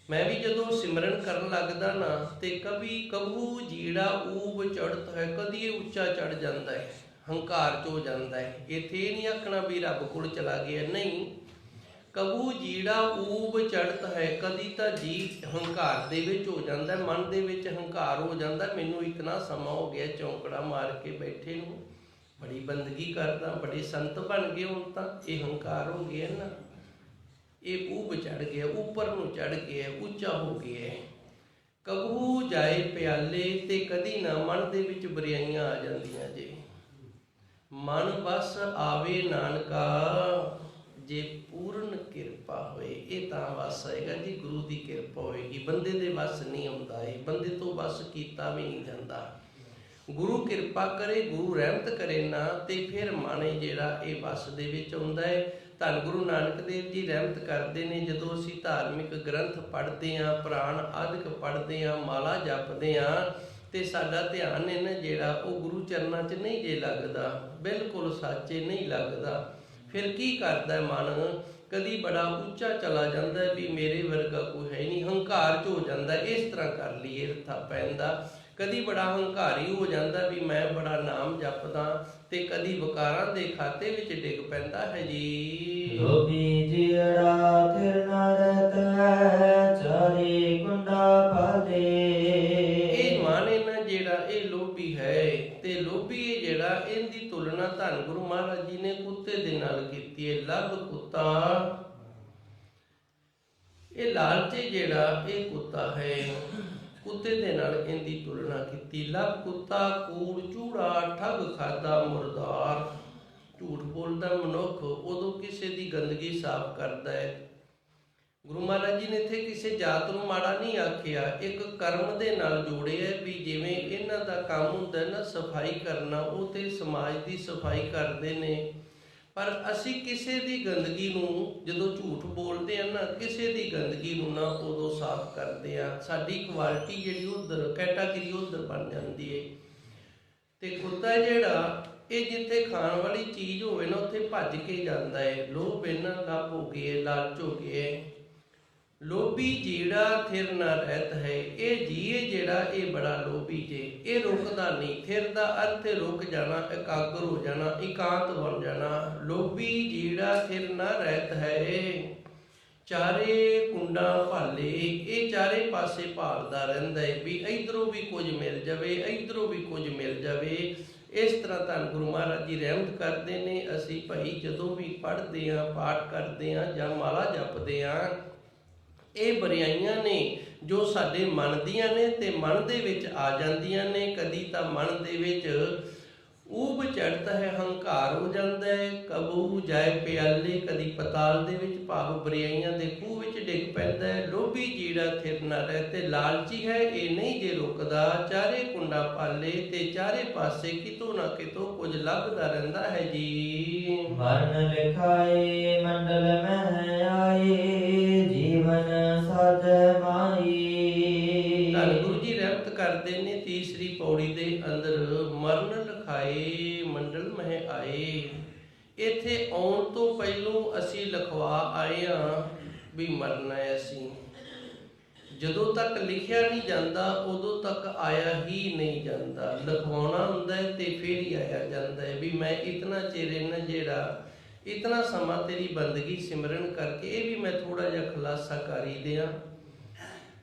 ਮੈਂ ਵੀ ਜਦੋਂ ਸਿਮਰਨ ਕਰਨ ਲੱਗਦਾ ਨਾ ਤੇ ਕਬੂ ਜਿਹੜਾ ਊਬ ਚੜ੍ਹਤ ਹੈ, ਕਦੀ ਇਹ ਉੱਚਾ ਚੜ ਜਾਂਦਾ ਹੈ, ਹੰਕਾਰ 'ਚ ਹੋ ਜਾਂਦਾ ਹੈ। ਇੱਥੇ ਇਹ ਨਹੀਂ ਆਖਣਾ ਵੀ ਰੱਬ ਕੋਲ ਚਲਾ ਗਿਆ, ਨਹੀਂ। ਕਬੂ ਜਿਹੜਾ ਊਬ ਚੜ੍ਹਤ ਹੈ, ਕਦੀ ਤਾਂ ਜੀ ਹੰਕਾਰ ਦੇ ਵਿੱਚ ਹੋ ਜਾਂਦਾ, ਮਨ ਦੇ ਵਿੱਚ ਹੰਕਾਰ ਹੋ ਜਾਂਦਾ, ਮੈਨੂੰ ਇਤਨਾ ਸਮਾਂ ਹੋ ਗਿਆ ਚੌਂਕੜਾ ਮਾਰ ਕੇ ਬੈਠੇ ਨੂੰ, ਬੜੀ ਬੰਦਗੀ ਕਰਦਾ, ਬੜੇ ਸੰਤ ਬਣ ਗਏ, ਹੁਣ ਤਾਂ ਇਹ ਹੰਕਾਰ ਹੋ ਗਿਆ ਨਾ, ਇਹ ਊਬ ਚੜ੍ਹ ਗਿਆ, ਉੱਪਰ ਨੂੰ ਚੜ੍ਹ ਗਿਆ, ਉੱਚਾ ਹੋ ਗਿਆ। ਕਬੂ ਜਾਏ ਪਿਆਲੇ, ਤੇ ਕਦੀ ਨਾ ਮਨ ਦੇ ਵਿੱਚ ਬੁਰਾਈਆਂ ਆ ਜਾਂਦੀਆਂ ਜੇ। ਮਨ ਬਸ ਆਵੇ ਨਾਨਕਾ, ਜੇ ਪੂਰਨ ਕਿਰਪਾ ਹੋਏ, ਇਹ ਤਾਂ ਵਸ ਆਏਗਾ ਜੀ, ਗੁਰੂ ਦੀ ਕਿਰਪਾ ਹੋਏਗੀ। ਬੰਦੇ ਦੇ ਵਸ ਨਹੀਂ ਆਉਂਦਾ, ਇਹ ਬੰਦੇ ਤੋਂ ਵਸ ਕੀਤਾ ਵੀ ਨਹੀਂ ਜਾਂਦਾ। ਗੁਰੂ ਕਿਰਪਾ ਕਰੇ, ਗੁਰੂ ਰਹਿਮਤ ਕਰੇ ਨਾ, ਤੇ ਫਿਰ ਮਨ ਜਿਹੜਾ ਇਹ ਵਸ ਦੇ ਵਿੱਚ ਆਉਂਦਾ ਹੈ। ਧੰਨ ਗੁਰੂ ਨਾਨਕ ਦੇਵ ਜੀ ਰਹਿਮਤ ਕਰਦੇ ਨੇ, ਜਦੋਂ ਅਸੀਂ ਧਾਰਮਿਕ ਗ੍ਰੰਥ ਪੜ੍ਹਦੇ ਹਾਂ, ਪੁਰਾਣ ਆਦਿਕ ਪੜ੍ਹਦੇ ਹਾਂ, ਮਾਲਾ ਜਪਦੇ ਹਾਂ, ਤੇ ਸਾਡਾ ਧਿਆਨ ਹੈ ਨਾ ਜਿਹੜਾ, ਉਹ ਗੁਰੂ ਚਰਨਾਂ 'ਚ ਨਹੀਂ ਜੇ ਲੱਗਦਾ, ਬਿਲਕੁਲ ਸਾਚੇ ਨਹੀਂ ਲੱਗਦਾ। ਫਿਰ ਕੀ ਕਰਦਾ ਮਨ, ਕਦੀ ਬੜਾ ਉੱਚਾ ਚਲਾ ਜਾਂਦਾ ਵੀ ਮੇਰੇ ਵਰਗਾ ਕੋਈ ਹੈ ਨਹੀਂ, ਹੰਕਾਰ 'ਚ ਹੋ ਜਾਂਦਾ, ਇਸ ਤਰ੍ਹਾਂ ਕਰ ਲਈਏ ਰਥਾ ਪੈਂਦਾ। ਕਦੀ ਬੜਾ ਹੰਕਾਰੀ ਹੋ ਜਾਂਦਾ ਵੀ ਮੈਂ ਬੜਾ ਨਾਮ ਜਪਦਾ, ਤੇ ਕਦੀ ਵਿਕਾਰਾਂ ਦੇ ਖਾਤੇ ਵਿੱਚ ਡਿੱਗ ਪੈਂਦਾ ਹੈ ਜੀ। ਲੋਭੀ ਜਿਹੜਾ ਥਿਰ ਨਾ ਰਹਤਾ, ਚਾਰੇ ਕੁੰਡਾ ਪਾਲੇ। ਇਹ ਮਨ ਇਹਨਾਂ ਜਿਹੜਾ ਇਹ ਲੋਭੀ ਹੈ, ਤੇ ਲੋਭੀ ਇਹ ਜਿਹੜਾ, ਇਹਦੀ ਤੁਲਨਾ ਧੰਨ ਗੁਰੂ ਮਹਾਰਾਜ ਜੀ ਨੇ ਕੁੱਤੇ ਦੇ ਨਾਲ ਕੀਤੀ ਹੈ। ਲੱਭ ਕੁੱਤਾ ਇਹ ਲਾਲਚੀ ਜਿਹੜਾ ਇਹ ਕੁੱਤਾ ਹੈ, ਕੁੱਤੇ ਦੇ ਨਾਲ ਇਹਦੀ ਤੁਲਨਾ ਕੀਤੀ। ਲੱਭ ਕੁੱਤਾ ਕੂੜ ਚੂੜਾ ਠੱਗ ਖਾਦਾ ਮੁਰਦਾਰ। ਝੂਠ ਬੋਲਦਾ ਮਨੁੱਖ ਉਦੋਂ ਕਿਸੇ ਦੀ ਗੰਦਗੀ ਸਾਫ਼ ਕਰਦਾ ਹੈ। ਗੁਰੂ ਮਹਾਰਾਜ ਜੀ ਨੇ ਇੱਥੇ ਕਿਸੇ ਜਾਤ ਨੂੰ ਮਾੜਾ ਨਹੀਂ ਆਖਿਆ, ਇੱਕ ਕਰਮ ਦੇ ਨਾਲ ਜੋੜਿਆ ਵੀ ਜਿਵੇਂ ਇਹਨਾਂ ਦਾ ਕੰਮ ਹੁੰਦਾ ਨਾ ਸਫਾਈ ਕਰਨਾ, ਉਹ ਤੇ ਸਮਾਜ ਦੀ ਸਫਾਈ ਕਰਦੇ ਨੇ। ਪਰ ਅਸੀਂ ਕਿਸੇ ਦੀ ਗੰਦਗੀ ਨੂੰ ਜਦੋਂ ਝੂਠ ਬੋਲਦੇ ਆ ਨਾ, ਕਿਸੇ ਦੀ ਗੰਦਗੀ ਨੂੰ ਨਾ ਉਦੋਂ ਸਾਫ਼ ਕਰਦੇ ਆ, ਸਾਡੀ ਕੁਆਲਿਟੀ ਜਿਹੜੀ ਉਧਰ ਕੈਟਾਗਰੀ ਉਧਰ ਬਣ ਜਾਂਦੀ ਹੈ। ਤੇ ਕੁੱਤਾ ਜਿਹੜਾ ਇਹ ਜਿੱਥੇ ਖਾਣ ਵਾਲੀ ਚੀਜ਼ ਹੋਵੇ ਨਾ ਉੱਥੇ ਭੱਜ ਕੇ ਜਾਂਦਾ ਹੈ। ਲੋਭ ਇਹਨਾਂ ਲੱਭ ਹੋ ਗਏ, ਲਾਲਚ ਹੋ ਗਏ। ਲੋਭੀ ਜਿਹੜਾ ਥਿਰ ਨਾ ਰਹਿਤ ਹੈ, ਇਹ ਜੀਏ ਜਿਹੜਾ ਇਹ ਬੜਾ ਲੋਭੀ ਜੇ, ਇਹ ਰੁਕਦਾ ਨਹੀਂ। ਥਿਰ ਦਾ ਅਰਥ ਹੈ ਰੁਕ ਜਾਣਾ, ਇਕਾਗਰ ਹੋ ਜਾਣਾ, ਇਕਾਂਤ ਬਣ ਜਾਣਾ। ਲੋਭੀ ਜਿਹੜਾ ਥਿਰ ਨਾ ਰਹਿਤ ਹੈ, ਚਾਰੇ ਕੁੰਡਾ ਭਾਲੇ, ਇਹ ਚਾਰੇ ਪਾਸੇ ਭਾਲਦਾ ਰਹਿੰਦਾ ਹੈ ਵੀ ਇਧਰੋਂ ਵੀ ਕੁਝ ਮਿਲ ਜਾਵੇ, ਇਧਰੋਂ ਵੀ ਕੁਝ ਮਿਲ ਜਾਵੇ। ਇਸ ਤਰ੍ਹਾਂ ਧੰਨ ਗੁਰੂ ਮਹਾਰਾਜ ਜੀ ਰਹਿਮਤ ਕਰਦੇ ਨੇ। ਅਸੀਂ ਭਾਈ ਜਦੋਂ ਵੀ ਪੜ੍ਹਦੇ ਹਾਂ, ਪਾਠ ਕਰਦੇ ਹਾਂ ਜਾਂ ਮਾਲਾ ਜਪਦੇ ਹਾਂ, ਇਹ ਬਰਿਆਈਆਂ ਨੇ ਜੋ ਸਾਡੇ ਮਨ ਦੀਆਂ ਨੇ ਤੇ ਮਨ ਦੇ ਵਿੱਚ ਆ ਜਾਂਦੀਆਂ ਨੇ। ਕਦੀ ਤਾਂ ਮਨ ਦੇ ਵਿੱਚ ਊਬ ਚੜ੍ਹਦਾ ਹੈ, ਹੰਕਾਰ ਹੋ ਜਾਂਦਾ ਹੈ, ਕਬੂ ਜਾਏ ਪਿਆਲੇ, ਕਦੀ ਪਤਾਲ ਦੇ ਵਿੱਚ ਭਾਵ ਬਰਿਆਈਆਂ ਦੇ ਖੂਹ ਵਿੱਚ ਡਿੱਗ ਪੈਂਦਾ ਹੈ। ਲੋਭੀ ਜਿਹੜਾ ਥਿਰ ਨਾ ਰਹਿ ਤੇ ਲਾਲਚੀ ਹੈ, ਇਹ ਨਹੀਂ ਜੇ ਰੁਕਦਾ। ਚਾਰੇ ਕੁੰਡਾ ਪਾਲੇ ਤੇ ਚਾਰੇ ਪਾਸੇ ਕਿਤੋਂ ਨਾ ਕਿਤੋਂ ਕੁਝ ਲੱਭਦਾ ਰਹਿੰਦਾ ਹੈ ਜੀ। ਮਰਨ ਲਿਖਾਏ ਮੰਡਲ ਮਹਿ ਆਏ, ਜੀਵਨ ਸਾਜ ਮਾਈ। ਧੰਨ ਗੁਰੂ ਜੀ ਰਹਿਮਤ ਕਰਦੇ ਨੇ ਤੀਸਰੀ ਪੌੜੀ ਦੇ ਅੰਦਰ, ਮਰਨ ਲਿਖਾਏ ਮੰਡਲ ਮਹਿ ਆਏ। ਇੱਥੇ ਆਉਣ ਤੋਂ ਪਹਿਲੋਂ ਅਸੀਂ ਲਿਖਵਾ ਆਏ ਹਾਂ ਵੀ ਮਰਨਾ ਹੈ ਅਸੀਂ। ਜਦੋਂ ਤੱਕ ਲਿਖਿਆ ਨਹੀਂ ਜਾਂਦਾ ਉਦੋਂ ਤੱਕ ਆਇਆ ਹੀ ਨਹੀਂ ਜਾਂਦਾ। ਲਿਖਵਾਉਣਾ ਹੁੰਦਾ ਹੈ ਤੇ ਫਿਰ ਹੀ ਆਇਆ ਜਾਂਦਾ ਹੈ ਵੀ ਮੈਂ ਇਤਨਾ ਚਿਰ ਇਹਨਾਂ ਜਿਹੜਾ ਇਤਨਾ ਸਮਾਂ ਤੇਰੀ ਬੰਦਗੀ ਸਿਮਰਨ ਕਰਕੇ। ਇਹ ਵੀ ਮੈਂ ਥੋੜਾ ਜਿਹਾ ਖੁਲਾਸਾ ਕਰ ਹੀ ਦਿਆਂ।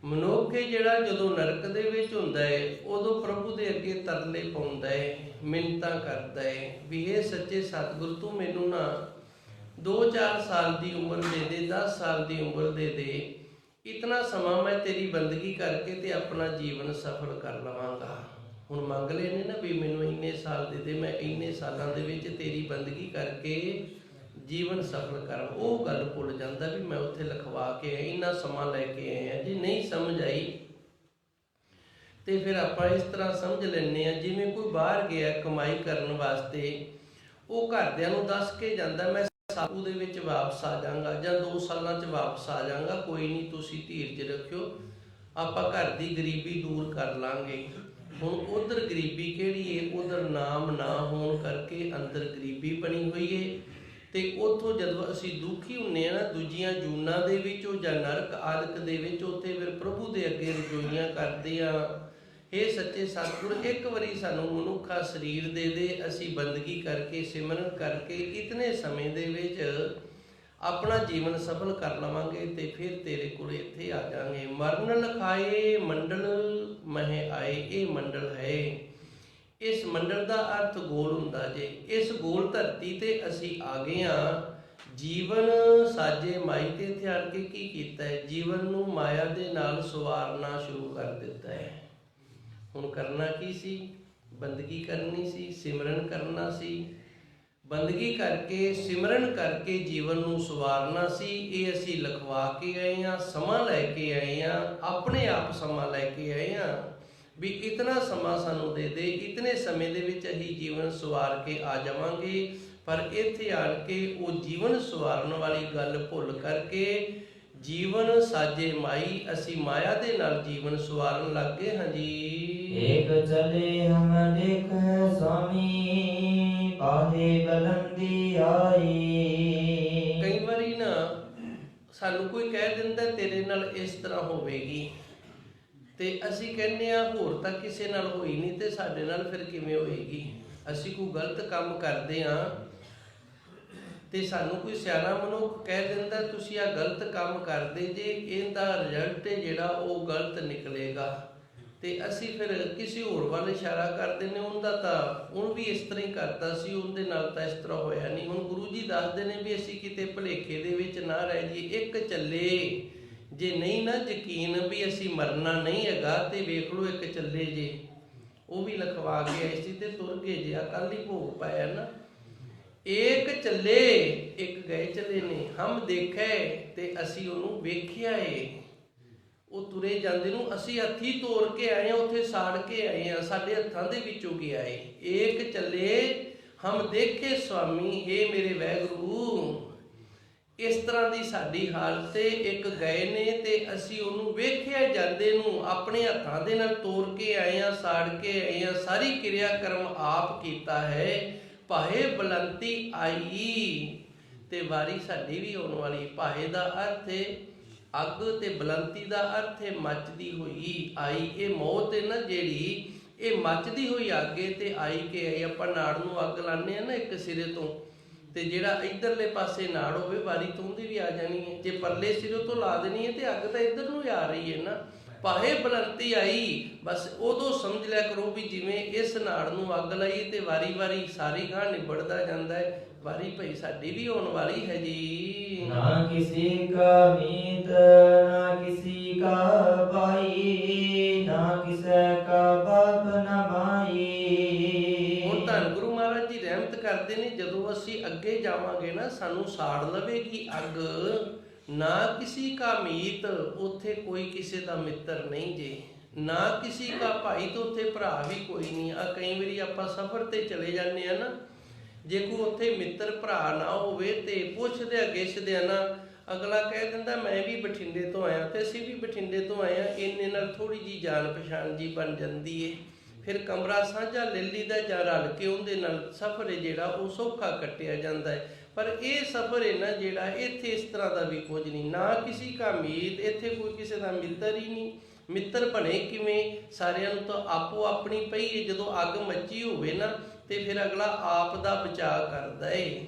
ਮਨੁੱਖ ਜਿਹੜਾ ਜਦੋਂ ਨਰਕ ਦੇ ਵਿੱਚ ਹੁੰਦਾ ਹੈ ਉਦੋਂ ਪ੍ਰਭੂ ਦੇ ਅੱਗੇ ਤਰਲੇ ਪਾਉਂਦਾ ਹੈ, ਮਿੰਨਤਾਂ ਕਰਦਾ ਹੈ ਵੀ ਇਹ ਸੱਚੇ ਸਤਿਗੁਰ ਤੂੰ ਮੈਨੂੰ ਨਾ 2-4 ਸਾਲ ਦੀ ਉਮਰ ਦੇ ਦੇ, 10 ਸਾਲ ਦੀ ਉਮਰ ਦੇ ਦੇ, ਇਤਨਾ ਸਮਾਂ ਮੈਂ ਤੇਰੀ ਬੰਦਗੀ ਕਰਕੇ ਤੇ ਆਪਣਾ ਜੀਵਨ ਸਫਲ ਕਰ ਲਵਾਂਗਾ। ਹੁਣ ਮੰਗ ਲਏ ਨੇ ਨਾ ਵੀ ਮੈਨੂੰ ਇੰਨੇ ਸਾਲ ਦੇ ਦੇ, ਮੈਂ ਇੰਨੇ ਸਾਲਾਂ ਦੇ ਵਿੱਚ ਤੇਰੀ ਬੰਦਗੀ ਕਰਕੇ ਜੀਵਨ ਸਫਲ ਕਰਾਂ। ਉਹ ਗੱਲ ਭੁੱਲ ਜਾਂਦਾ ਵੀ ਮੈਂ ਉੱਥੇ ਲਿਖਵਾ ਕੇ ਆਇਆ, ਇੰਨਾ ਸਮਾਂ ਲੈ ਕੇ ਆਇਆ। ਜੇ ਨਹੀਂ ਸਮਝ ਆਈ ਤੇ ਫਿਰ ਆਪਾਂ ਇਸ ਤਰ੍ਹਾਂ ਸਮਝ ਲੈਂਦੇ ਹਾਂ ਜਿਵੇਂ ਕੋਈ ਬਾਹਰ ਗਿਆ ਕਮਾਈ ਕਰਨ ਵਾਸਤੇ, ਉਹ ਘਰਦਿਆਂ ਨੂੰ ਦੱਸ ਕੇ ਜਾਂਦਾ ਮੈਂ ਸਾਲ ਦੇ ਵਿੱਚ ਵਾਪਸ ਆ ਜਾਵਾਂਗਾ ਜਾਂ 2 ਸਾਲਾਂ 'ਚ ਵਾਪਸ ਆ ਜਾਵਾਂਗਾ, ਕੋਈ ਨਹੀਂ ਤੁਸੀਂ ਧੀਰਜ ਰੱਖਿਓ, ਆਪਾਂ ਘਰ ਦੀ ਗਰੀਬੀ ਦੂਰ ਕਰ ਲਾਂਗੇ। ਹੁਣ ਉਧਰ ਗਰੀਬੀ ਕਿਹੜੀ ਹੈ, ਉਧਰ ਨਾਮ ਨਾ ਹੋਣ ਕਰਕੇ ਅੰਦਰ ਗਰੀਬੀ ਬਣੀ ਹੋਈ ਹੈ। ਤੇ ਉੱਥੋਂ ਜਦੋਂ ਅਸੀਂ ਦੁਖੀ ਹੁੰਦੇ ਹਾਂ ਨਾ ਦੂਜੀਆਂ ਜੂਨਾਂ ਦੇ ਵਿੱਚੋਂ ਜਾਂ ਨਰਕ ਆਦਿਕ ਦੇ ਵਿੱਚ, ਉੱਥੇ ਫਿਰ ਪ੍ਰਭੂ ਦੇ ਅੱਗੇ ਰਜੋਈਆਂ ਕਰਦੇ ਆ, ਇਹ ਸੱਚੇ ਸਤਿਗੁਰ ਇੱਕ ਵਾਰੀ ਸਾਨੂੰ ਮਨੁੱਖਾ ਸਰੀਰ ਦੇ ਦੇ, ਅਸੀਂ ਬੰਦਗੀ ਕਰਕੇ ਸਿਮਰਨ ਕਰਕੇ ਇਤਨੇ ਸਮੇਂ ਦੇ ਵਿੱਚ ਆਪਣਾ ਜੀਵਨ ਸਫਲ ਕਰ ਲਵਾਂਗੇ ਤੇ ਫਿਰ ਤੇਰੇ ਕੋਲ ਇੱਥੇ ਆ ਜਾਵਾਂਗੇ। ਮਰਨ ਲਿਖਾਏ ਮੰਡਲ ਮਹਿ ਆਏ, ਇਹ ਮੰਡਲ ਹੈ। ਇਸ ਮੰਡਲ ਦਾ ਅਰਥ ਗੋਲ ਹੁੰਦਾ ਜੇ। ਇਸ ਗੋਲ ਧਰਤੀ ਤੇ ਅਸੀਂ ਆ ਗਏ ਹਾਂ। ਜੀਵਨ ਸਾਜੇ ਮਾਈ ਤੇ ਇੱਥੇ ਆਣ ਕੇ ਕੀ ਕੀਤਾ ਹੈ, ਜੀਵਨ ਨੂੰ ਮਾਇਆ ਦੇ ਨਾਲ ਸਵਾਰਨਾ ਸ਼ੁਰੂ ਕਰ ਦਿੱਤਾ ਹੈ। ਹੁਣ ਕਰਨਾ ਕੀ ਸੀ, ਬੰਦਗੀ ਕਰਨੀ ਸੀ, ਸਿਮਰਨ ਕਰਨਾ ਸੀ। ਬੰਦਗੀ ਕਰਕੇ ਸਿਮਰਨ ਕਰਕੇ ਜੀਵਨ ਨੂੰ ਸਵਾਰਨਾ ਸੀ। ਇਹ ਅਸੀਂ ਲਿਖਵਾ ਕੇ ਆਏ ਹਾਂ, ਸਮਾਂ ਲੈ ਕੇ ਆਏ ਹਾਂ, ਆਪਣੇ ਆਪ ਸਮਾਂ ਲੈ ਕੇ ਆਏ ਹਾਂ ਵੀ ਇਤਨਾ ਸਮਾਂ ਸਾਨੂੰ ਦੇ ਦੇ, ਇਤਨੇ ਸਮੇਂ ਦੇ ਵਿੱਚ ਅਸੀਂ ਜੀਵਨ ਸਵਾਰ ਕੇ ਆ ਜਾਵਾਂਗੇ। ਪਰ ਇੱਥੇ ਆਣ ਕੇ ਉਹ ਜੀਵਨ ਸਵਾਰਨ ਵਾਲੀ ਗੱਲ ਭੁੱਲ ਕਰਕੇ ਜੀਵਨ ਸਾਜੇ ਮਾਈ, ਅਸੀਂ ਮਾਇਆ ਦੇ ਨਾਲ ਜੀਵਨ ਸਵਾਰਨ ਲੱਗ ਗਏ ਹਾਂ ਜੀ। ਏਕ ਚਲੇ ਹਮ ਦੇਖ ਸੁਆਮੀ, ਪਾਹੇ ਬਲੰਦੀ ਆਈ। ਕਈ ਵਾਰੀ ਨਾ ਸਾਨੂੰ ਕੋਈ ਕਹਿ ਦਿੰਦਾ ਤੇਰੇ ਨਾਲ ਇਸ ਤਰ੍ਹਾਂ ਹੋਵੇਗੀ ਤੇ ਅਸੀਂ ਕਹਿੰਦੇ ਆ ਹੋਰ ਤਾਂ ਕਿਸੇ ਨਾਲ ਹੋਈ ਨਹੀਂ ਤੇ ਸਾਡੇ ਨਾਲ ਫਿਰ ਕਿਵੇਂ ਹੋਏਗੀ। ਅਸੀਂ ਕੋਈ ਗਲਤ ਕੰਮ ਕਰਦੇ ਆ ਤੇ ਸਾਨੂੰ ਕੋਈ ਸਿਆਣਾ ਮਨੁੱਖ ਕਹਿ ਦਿੰਦਾ ਤੁਸੀਂ ਆ ਗਲਤ ਕੰਮ ਕਰਦੇ ਜੇ, ਇਹਦਾ ਰਿਜ਼ਲਟ ਜਿਹੜਾ ਉਹ ਗਲਤ ਨਿਕਲੇਗਾ ਤੇ ਅਸੀਂ ਫਿਰ ਕਿਸੇ ਹੋਰ ਵੱਲ ਇਸ਼ਾਰਾ ਕਰਦੇ ਨੇ, ਉਹਦਾ ਤਾਂ ਉਹ ਵੀ ਇਸ ਤਰ੍ਹਾਂ ਹੀ ਕਰਦਾ ਸੀ, ਉਹਦੇ ਨਾਲ ਤਾਂ ਇਸ ਤਰ੍ਹਾਂ ਹੋਇਆ ਨਹੀਂ। ਹੁਣ ਗੁਰੂ ਜੀ ਦੱਸਦੇ ਨੇ ਵੀ ਅਸੀਂ ਕਿਤੇ ਭੁਲੇਖੇ ਦੇ ਵਿੱਚ ਨਾ ਰਹਿ ਜਾਈਏ। ਇੱਕ ਚੱਲੇ ਜੇ ਨਹੀਂ ਨਾ ਯਕੀਨ ਵੀ ਅਸੀਂ ਮਰਨਾ ਨਹੀਂ ਹੈਗਾ ਤੇ ਵੇਖ ਲਓ ਇੱਕ ਚੱਲੇ ਜੇ, ਉਹ ਵੀ ਲਿਖਵਾ ਕੇ ਆਏ ਸੀ ਤੇ ਤੁਰ ਗਏ ਜੇ, ਕੱਲ ਹੀ ਭੋਗ ਪਾਇਆ ਨਾ। ਇੱਕ ਚੱਲੇ ਇੱਕ ਗਏ ਚਲੇ ਨੇ, ਹਮ ਦੇਖੇ ਤੇ ਅਸੀਂ ਉਹਨੂੰ ਵੇਖਿਆ ਏ। ਉਹ ਤੁਰੇ ਜਾਂਦੇ ਨੂੰ ਅਸੀਂ ਹੱਥੀ ਤੋੜ ਕੇ ਆਏ ਆ, ਉੱਥੇ ਸਾੜ ਕੇ ਆਏ ਆ, ਸਾਡੇ ਹੱਥਾਂ ਦੇ ਵਿੱਚੋਂ ਗਿਆ ਏ। ਇੱਕ ਚੱਲੇ ਹਮ ਦੇਖੇ ਸੁਆਮੀ, ਹੇ ਮੇਰੇ ਵਾਹਿਗੁਰੂ। ਇਸ ਤਰ੍ਹਾਂ ਦੀ ਸਾਡੀ ਹਾਲਤ ਏ। ਇੱਕ ਗਏ ਨੇ ਤੇ ਅਸੀਂ ਉਹਨੂੰ ਵੇਖਿਆ ਜਾਂਦੇ ਨੂੰ, ਆਪਣੇ ਹੱਥਾਂ ਦੇ ਨਾਲ ਤੋੜ ਕੇ ਆਏ ਆ, ਸਾੜ ਕੇ ਆਏ ਆ, ਸਾਰੀ ਕਿਰਿਆ ਕਰਮ ਆਪ ਕੀਤਾ ਹੈ। ਭਾਏ ਬਲੰਤੀ ਆਈ, ਤੇ ਵਾਰੀ ਸਾਡੀ ਵੀ ਆਉਣ ਵਾਲੀ। ਭਾਏ ਦਾ ਅਰਥ ਹੈ ਅੱਗ ਤੇ ਬਲੰਤੀ ਦਾ ਅਰਥ ਹੈ ਮੱਚਦੀ ਹੋਈ। ਆਈ ਇਹ ਮੌਤ ਹੈ ਨਾ ਜਿਹੜੀ, ਇਹ ਮੱਚਦੀ ਹੋਈ ਅੱਗ ਏ ਤੇ ਆਈ ਕੇ ਆਈ। ਆਪਾਂ ਨਾੜ ਨੂੰ ਅੱਗ ਲਾਉਂਦੇ ਆ ਨਾ ਇੱਕ ਸਿਰੇ ਤੋਂ, ਤੇ ਜਿਹੜਾ ਇਧਰਲੇ ਪਾਸੇ ਨਾੜ ਹੋਵੇ ਵਾਰੀ ਤੋਂ ਉਹਦੀ ਵੀ ਆ ਜਾਣੀ ਹੈ। ਜੇ ਪਰਲੇ ਸਿਰੇ ਤੋਂ ਲਾ ਦੇਣੀ ਹੈ ਤੇ ਅੱਗ ਤਾਂ ਇੱਧਰ ਨੂੰ ਆ ਰਹੀ ਹੈ ਨਾ। ਭਾਏ ਬਲੰਤੀ ਆਈ, ਬਸ ਉਦੋਂ ਸਮਝ ਲਿਆ ਕਰੋ ਵੀ ਜਿਵੇਂ ਇਸ ਨਾੜ ਨੂੰ ਅੱਗ ਲਾਈ ਤੇ ਵਾਰੀ ਵਾਰੀ ਸਾਰੀ ਗਾਂ ਨਿਬੜਦਾ ਜਾਂਦਾ ਹੈ। ਵਾਰੀ ਭਾਈ ਸਾਡੀ ਵੀ ਆਉਣ ਵਾਲੀ ਹੈ ਜੀ। ਨਾ ਕਿਸੇ ਕਾ ਮੀਤ ਨਾ ਕਿਸੇ ਕਾ ਭਾਈ, ਨਾ ਕਿਸੇ ਕਾ ਬਾਪ ਨਾ ਮਾਈ। ਹੁਣ ਧੰਨ ਗੁਰੂ ਮਹਾਰਾਜ ਜੀ ਰਹਿਮਤ ਕਰਦੇ ਨੇ, ਜਦੋਂ ਅਸੀਂ ਅੱਗੇ ਜਾਵਾਂਗੇ ਨਾ ਸਾਨੂੰ ਸਾੜ ਲਵੇਗੀ ਅੱਗ। ਨਾ ਕਿਸੇ ਕਾ ਮੀਤ, ਉੱਥੇ ਕੋਈ ਕਿਸੇ ਦਾ ਮਿੱਤਰ ਨਹੀਂ ਜੇ। ਨਾ ਕਿਸੇ ਕਾ ਭਾਈ, ਤਾਂ ਉੱਥੇ ਭਰਾ ਵੀ ਕੋਈ ਨਹੀਂ। ਆ ਕਈ ਵਾਰੀ ਆਪਾਂ ਸਫ਼ਰ ਤੇ ਚਲੇ ਜਾਂਦੇ ਆ ਨਾ, ਜੇ ਕੋਈ ਉੱਥੇ ਮਿੱਤਰ ਭਰਾ ਨਾ ਹੋਵੇ ਤੇ ਪੁੱਛਦੇ ਗਿੱਛਦੇ ਆ ਨਾ, ਅਗਲਾ ਕਹਿ ਦਿੰਦਾ ਮੈਂ ਵੀ ਬਠਿੰਡੇ ਤੋਂ ਆਇਆ ਤੇ ਅਸੀਂ ਵੀ ਬਠਿੰਡੇ ਤੋਂ ਆਏ ਆ। ਇੰਨੇ ਨਾਲ ਥੋੜੀ ਜੀ ਜਾਣ ਪਛਾਣ ਜੀ ਬਣ ਜਾਂਦੀ ਏ। ਫਿਰ ਕਮਰਾ ਸਾਂਝਾ ਲੈ ਲਈਦਾ ਜਾਂ ਰਲ ਕੇ ਉਹਦੇ ਨਾਲ ਸਫ਼ਰ ਹੈ ਜਿਹੜਾ ਉਹ ਸੌਖਾ ਕੱਟਿਆ ਜਾਂਦਾ ਹੈ। ਪਰ ਇਹ ਸਫ਼ਰ ਹੈ ਨਾ ਜਿਹੜਾ, ਇੱਥੇ ਇਸ ਤਰ੍ਹਾਂ ਦਾ ਵੀ ਕੁਝ ਨਹੀਂ। ਨਾ ਕਿਸੇ ਕਾ ਮੀਤ, ਇੱਥੇ ਕੋਈ ਕਿਸੇ ਦਾ ਮਿੱਤਰ ਹੀ ਨਹੀਂ। ਮਿੱਤਰ ਬਣੇ ਕਿਵੇਂ? ਸਾਰਿਆਂ ਨੂੰ ਤਾਂ ਆਪੋ ਆਪਣੀ ਪਈ ਹੈ। ਜਦੋਂ ਅੱਗ ਮੱਚੀ ਹੋਵੇ ਨਾ ਤੇ ਫਿਰ ਅਗਲਾ ਆਪ ਦਾ ਬਚਾਅ ਕਰਦਾ ਏ।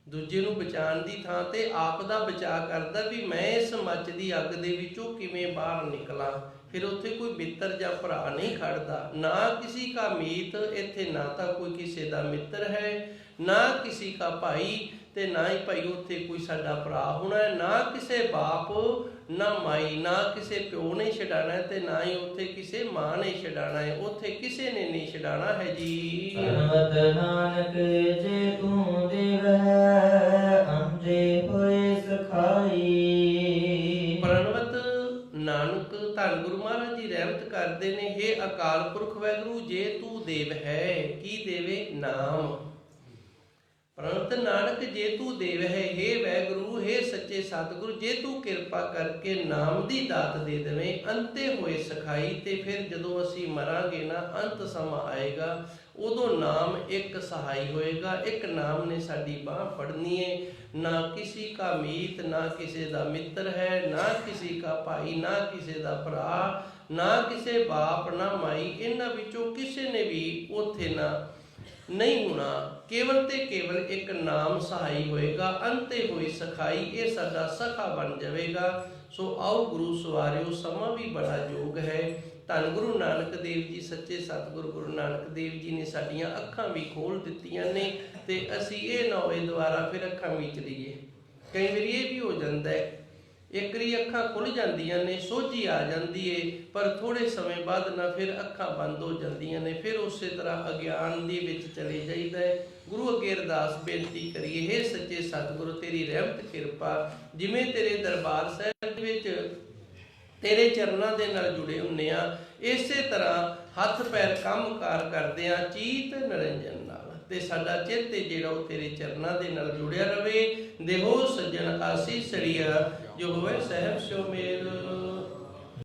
ਦੂਜੇ ਨੂੰ ਬਚਾਉਣ ਦੀ ਥਾਂ ਤੇ ਆਪ ਦਾ ਬਚਾਅ ਕਰਦਾ ਵੀ ਮੈਂ ਇਸ ਮੱਚਦੀ ਅੱਗ ਦੇ ਵਿੱਚੋਂ ਕਿਵੇਂ ਬਾਹਰ ਨਿਕਲਾਂ। ਫਿਰ ਉੱਥੇ ਕੋਈ ਮਿੱਤਰ ਜਾਂ ਭਰਾ ਨਹੀਂ ਖੜਦਾ। ਨਾ ਕਿਸੇ ਕਾ ਮੀਤ, ਇੱਥੇ ਨਾ ਤਾਂ ਕੋਈ ਕਿਸੇ ਦਾ ਮਿੱਤਰ ਹੈ, ਨਾ ਕਿਸੇ ਕਾ ਭਾਈ, ਤੇ ਨਾ ਹੀ ਭਾਈ ਉੱਥੇ ਕੋਈ ਸਾਡਾ ਭਰਾ ਹੋਣਾ ਹੈ। ਨਾ ਕਿਸੇ ਬਾਪ ਨਾ ਮਾਈ, ਨਾ ਕਿਸੇ ਪਿਓ ਨੇ ਛਡਾਣਾ ਤੇ ਨਾ ਹੀ ਉੱਥੇ ਕਿਸੇ ਮਾਂ ਨੇ ਛਡਾਣਾ ਹੈ। ਉੱਥੇ ਕਿਸੇ ਨੇ ਨਹੀਂ ਛਡਾਣਾ ਹੈ ਜੀ। ਪ੍ਰਣਵਤ ਨਾਨਕ ਜੇ ਤੂੰ ਦੇਵੈ, ਅੰਜੇ ਹੋਏ ਸਖਾਈ। ਪ੍ਰਣਵਤ ਨਾਨਕ, ਧੰਨ ਗੁਰੂ ਮਹਾਰਾਜ ਜੀ ਰਹਿਮਤ ਕਰਦੇ ਨੇ, ਹੇ ਅਕਾਲ ਪੁਰਖ ਵਾਹਿਗੁਰੂ ਜੇ ਤੂੰ ਦੇਵ ਹੈ। ਕੀ ਦੇਵੇ? ਨਾਮ। ਪ੍ਰਣਵਤ ਨਾਨਕ ਜੇ ਤੂੰ ਦੇਵ ਹੈ, ਹੇ ਵਾਹਿਗੁਰੂ, ਹੇ ਸੱਚੇ ਸਤਿਗੁਰੂ, ਜੇ ਤੂੰ ਕਿਰਪਾ ਕਰਕੇ ਨਾਮ ਦੀ ਦਾਤ ਦੇ ਦੇਵੇਂ। ਅੰਤੇ ਹੋਏ ਸਖਾਈ, ਤੇ ਫਿਰ ਜਦੋਂ ਅਸੀਂ ਮਰਾਂਗੇ ਨਾ, ਅੰਤ ਸਮਾਂ ਆਏਗਾ, ਉਦੋਂ ਨਾਮ ਇੱਕ ਸਹਾਈ ਹੋਏਗਾ। ਇੱਕ ਨਾਮ ਨੇ ਸਾਡੀ ਬਾਂਹ ਫੜਨੀ ਹੈ। ਨਾ ਕਿਸੇ ਕਾ ਮੀਤ, ਨਾ ਕਿਸੇ ਦਾ ਮਿੱਤਰ ਹੈ, ਨਾ ਕਿਸੇ ਕਾ ਭਾਈ, ਨਾ ਕਿਸੇ ਦਾ ਭਰਾ, ਨਾ ਕਿਸੇ ਬਾਪ ਨਾ ਮਾਈ। ਇਹਨਾਂ ਵਿੱਚੋਂ ਕਿਸੇ ਨੇ ਵੀ ਉੱਥੇ ਨਾ ਨਹੀਂ ਹੋਣਾ। ਕੇਵਲ ਤੇ ਕੇਵਲ ਇੱਕ ਨਾਮ ਸਹਾਈ ਹੋਏਗਾ। ਅੰਤੇ ਹੋਈ ਸਖਾਈ, ਇਹ ਸਾਡਾ ਸਖਾ ਬਣ ਜਾਵੇਗਾ। ਸੋ ਆਓ ਗੁਰੂ ਸਵਾਰਿਓ, ਸਮਾਂ ਵੀ ਬੜਾ ਯੋਗ ਹੈ। ਧੰਨ ਗੁਰੂ ਨਾਨਕ ਦੇਵ ਜੀ, ਸੱਚੇ ਸਤਿਗੁਰੂ ਗੁਰੂ ਨਾਨਕ ਦੇਵ ਜੀ ਨੇ ਸਾਡੀਆਂ ਅੱਖਾਂ ਵੀ ਖੋਲ੍ਹ ਦਿੱਤੀਆਂ ਨੇ, ਤੇ ਅਸੀਂ ਇਹ ਨਾ ਹੋਏ ਦੁਬਾਰਾ ਫਿਰ ਅੱਖਾਂ ਮੀਚ ਲਈਏ। ਕਈ ਵਾਰੀ ਇਹ ਵੀ ਹੋ ਜਾਂਦਾ ਹੈ, ਇੱਕ ਵਾਰੀ ਅੱਖਾਂ ਖੁੱਲ੍ਹ ਜਾਂਦੀਆਂ ਨੇ, ਸੋਝੀ ਆ ਜਾਂਦੀ ਏ, ਪਰ ਥੋੜ੍ਹੇ ਸਮੇਂ ਬਾਅਦ ਨਾ ਫਿਰ ਅੱਖਾਂ ਬੰਦ ਹੋ ਜਾਂਦੀਆਂ ਨੇ। ਫਿਰ ਉਸੇ ਤਰ੍ਹਾਂ ਅਗਿਆਨ ਦੇ ਵਿੱਚ ਚਲੇ ਜਾਈਦਾ ਹੈ। ਗੁਰੂ ਅੱਗੇ ਅਰਦਾਸ ਬੇਨਤੀ ਕਰੀਏ, ਹੇ ਸੱਚੇ ਸਤਿਗੁਰੂ, ਤੇਰੀ ਰਹਿਮਤ ਕਿਰਪਾ, ਜਿਵੇਂ ਤੇਰੇ ਦਰਬਾਰ ਸਾਹਿਬ ਵਿੱਚ ਤੇਰੇ ਚਰਨਾਂ ਦੇ ਨਾਲ ਜੁੜੇ ਹੁੰਦੇ ਆ, ਇਸੇ ਤਰ੍ਹਾਂ ਹੱਥ ਪੈਰ ਕੰਮ ਕਾਰ ਕਰਦੇ ਆ ਚੀਤ ਨਿਰੰਜਨ ਨਾਲ, ਤੇ ਸਾਡਾ ਚਿੱਤ ਜਿਹੜਾ ਉਹ ਤੇਰੇ ਚਰਨਾਂ ਦੇ ਨਾਲ ਜੁੜਿਆ ਰਵੇ। ਦੇਹੋ ਸੱਜਣ ਆਸੀਸੜੀਆ, ਜੋ ਹੋਵੇ ਸਹਿਬ ਸਿਓ ਮੇਲ।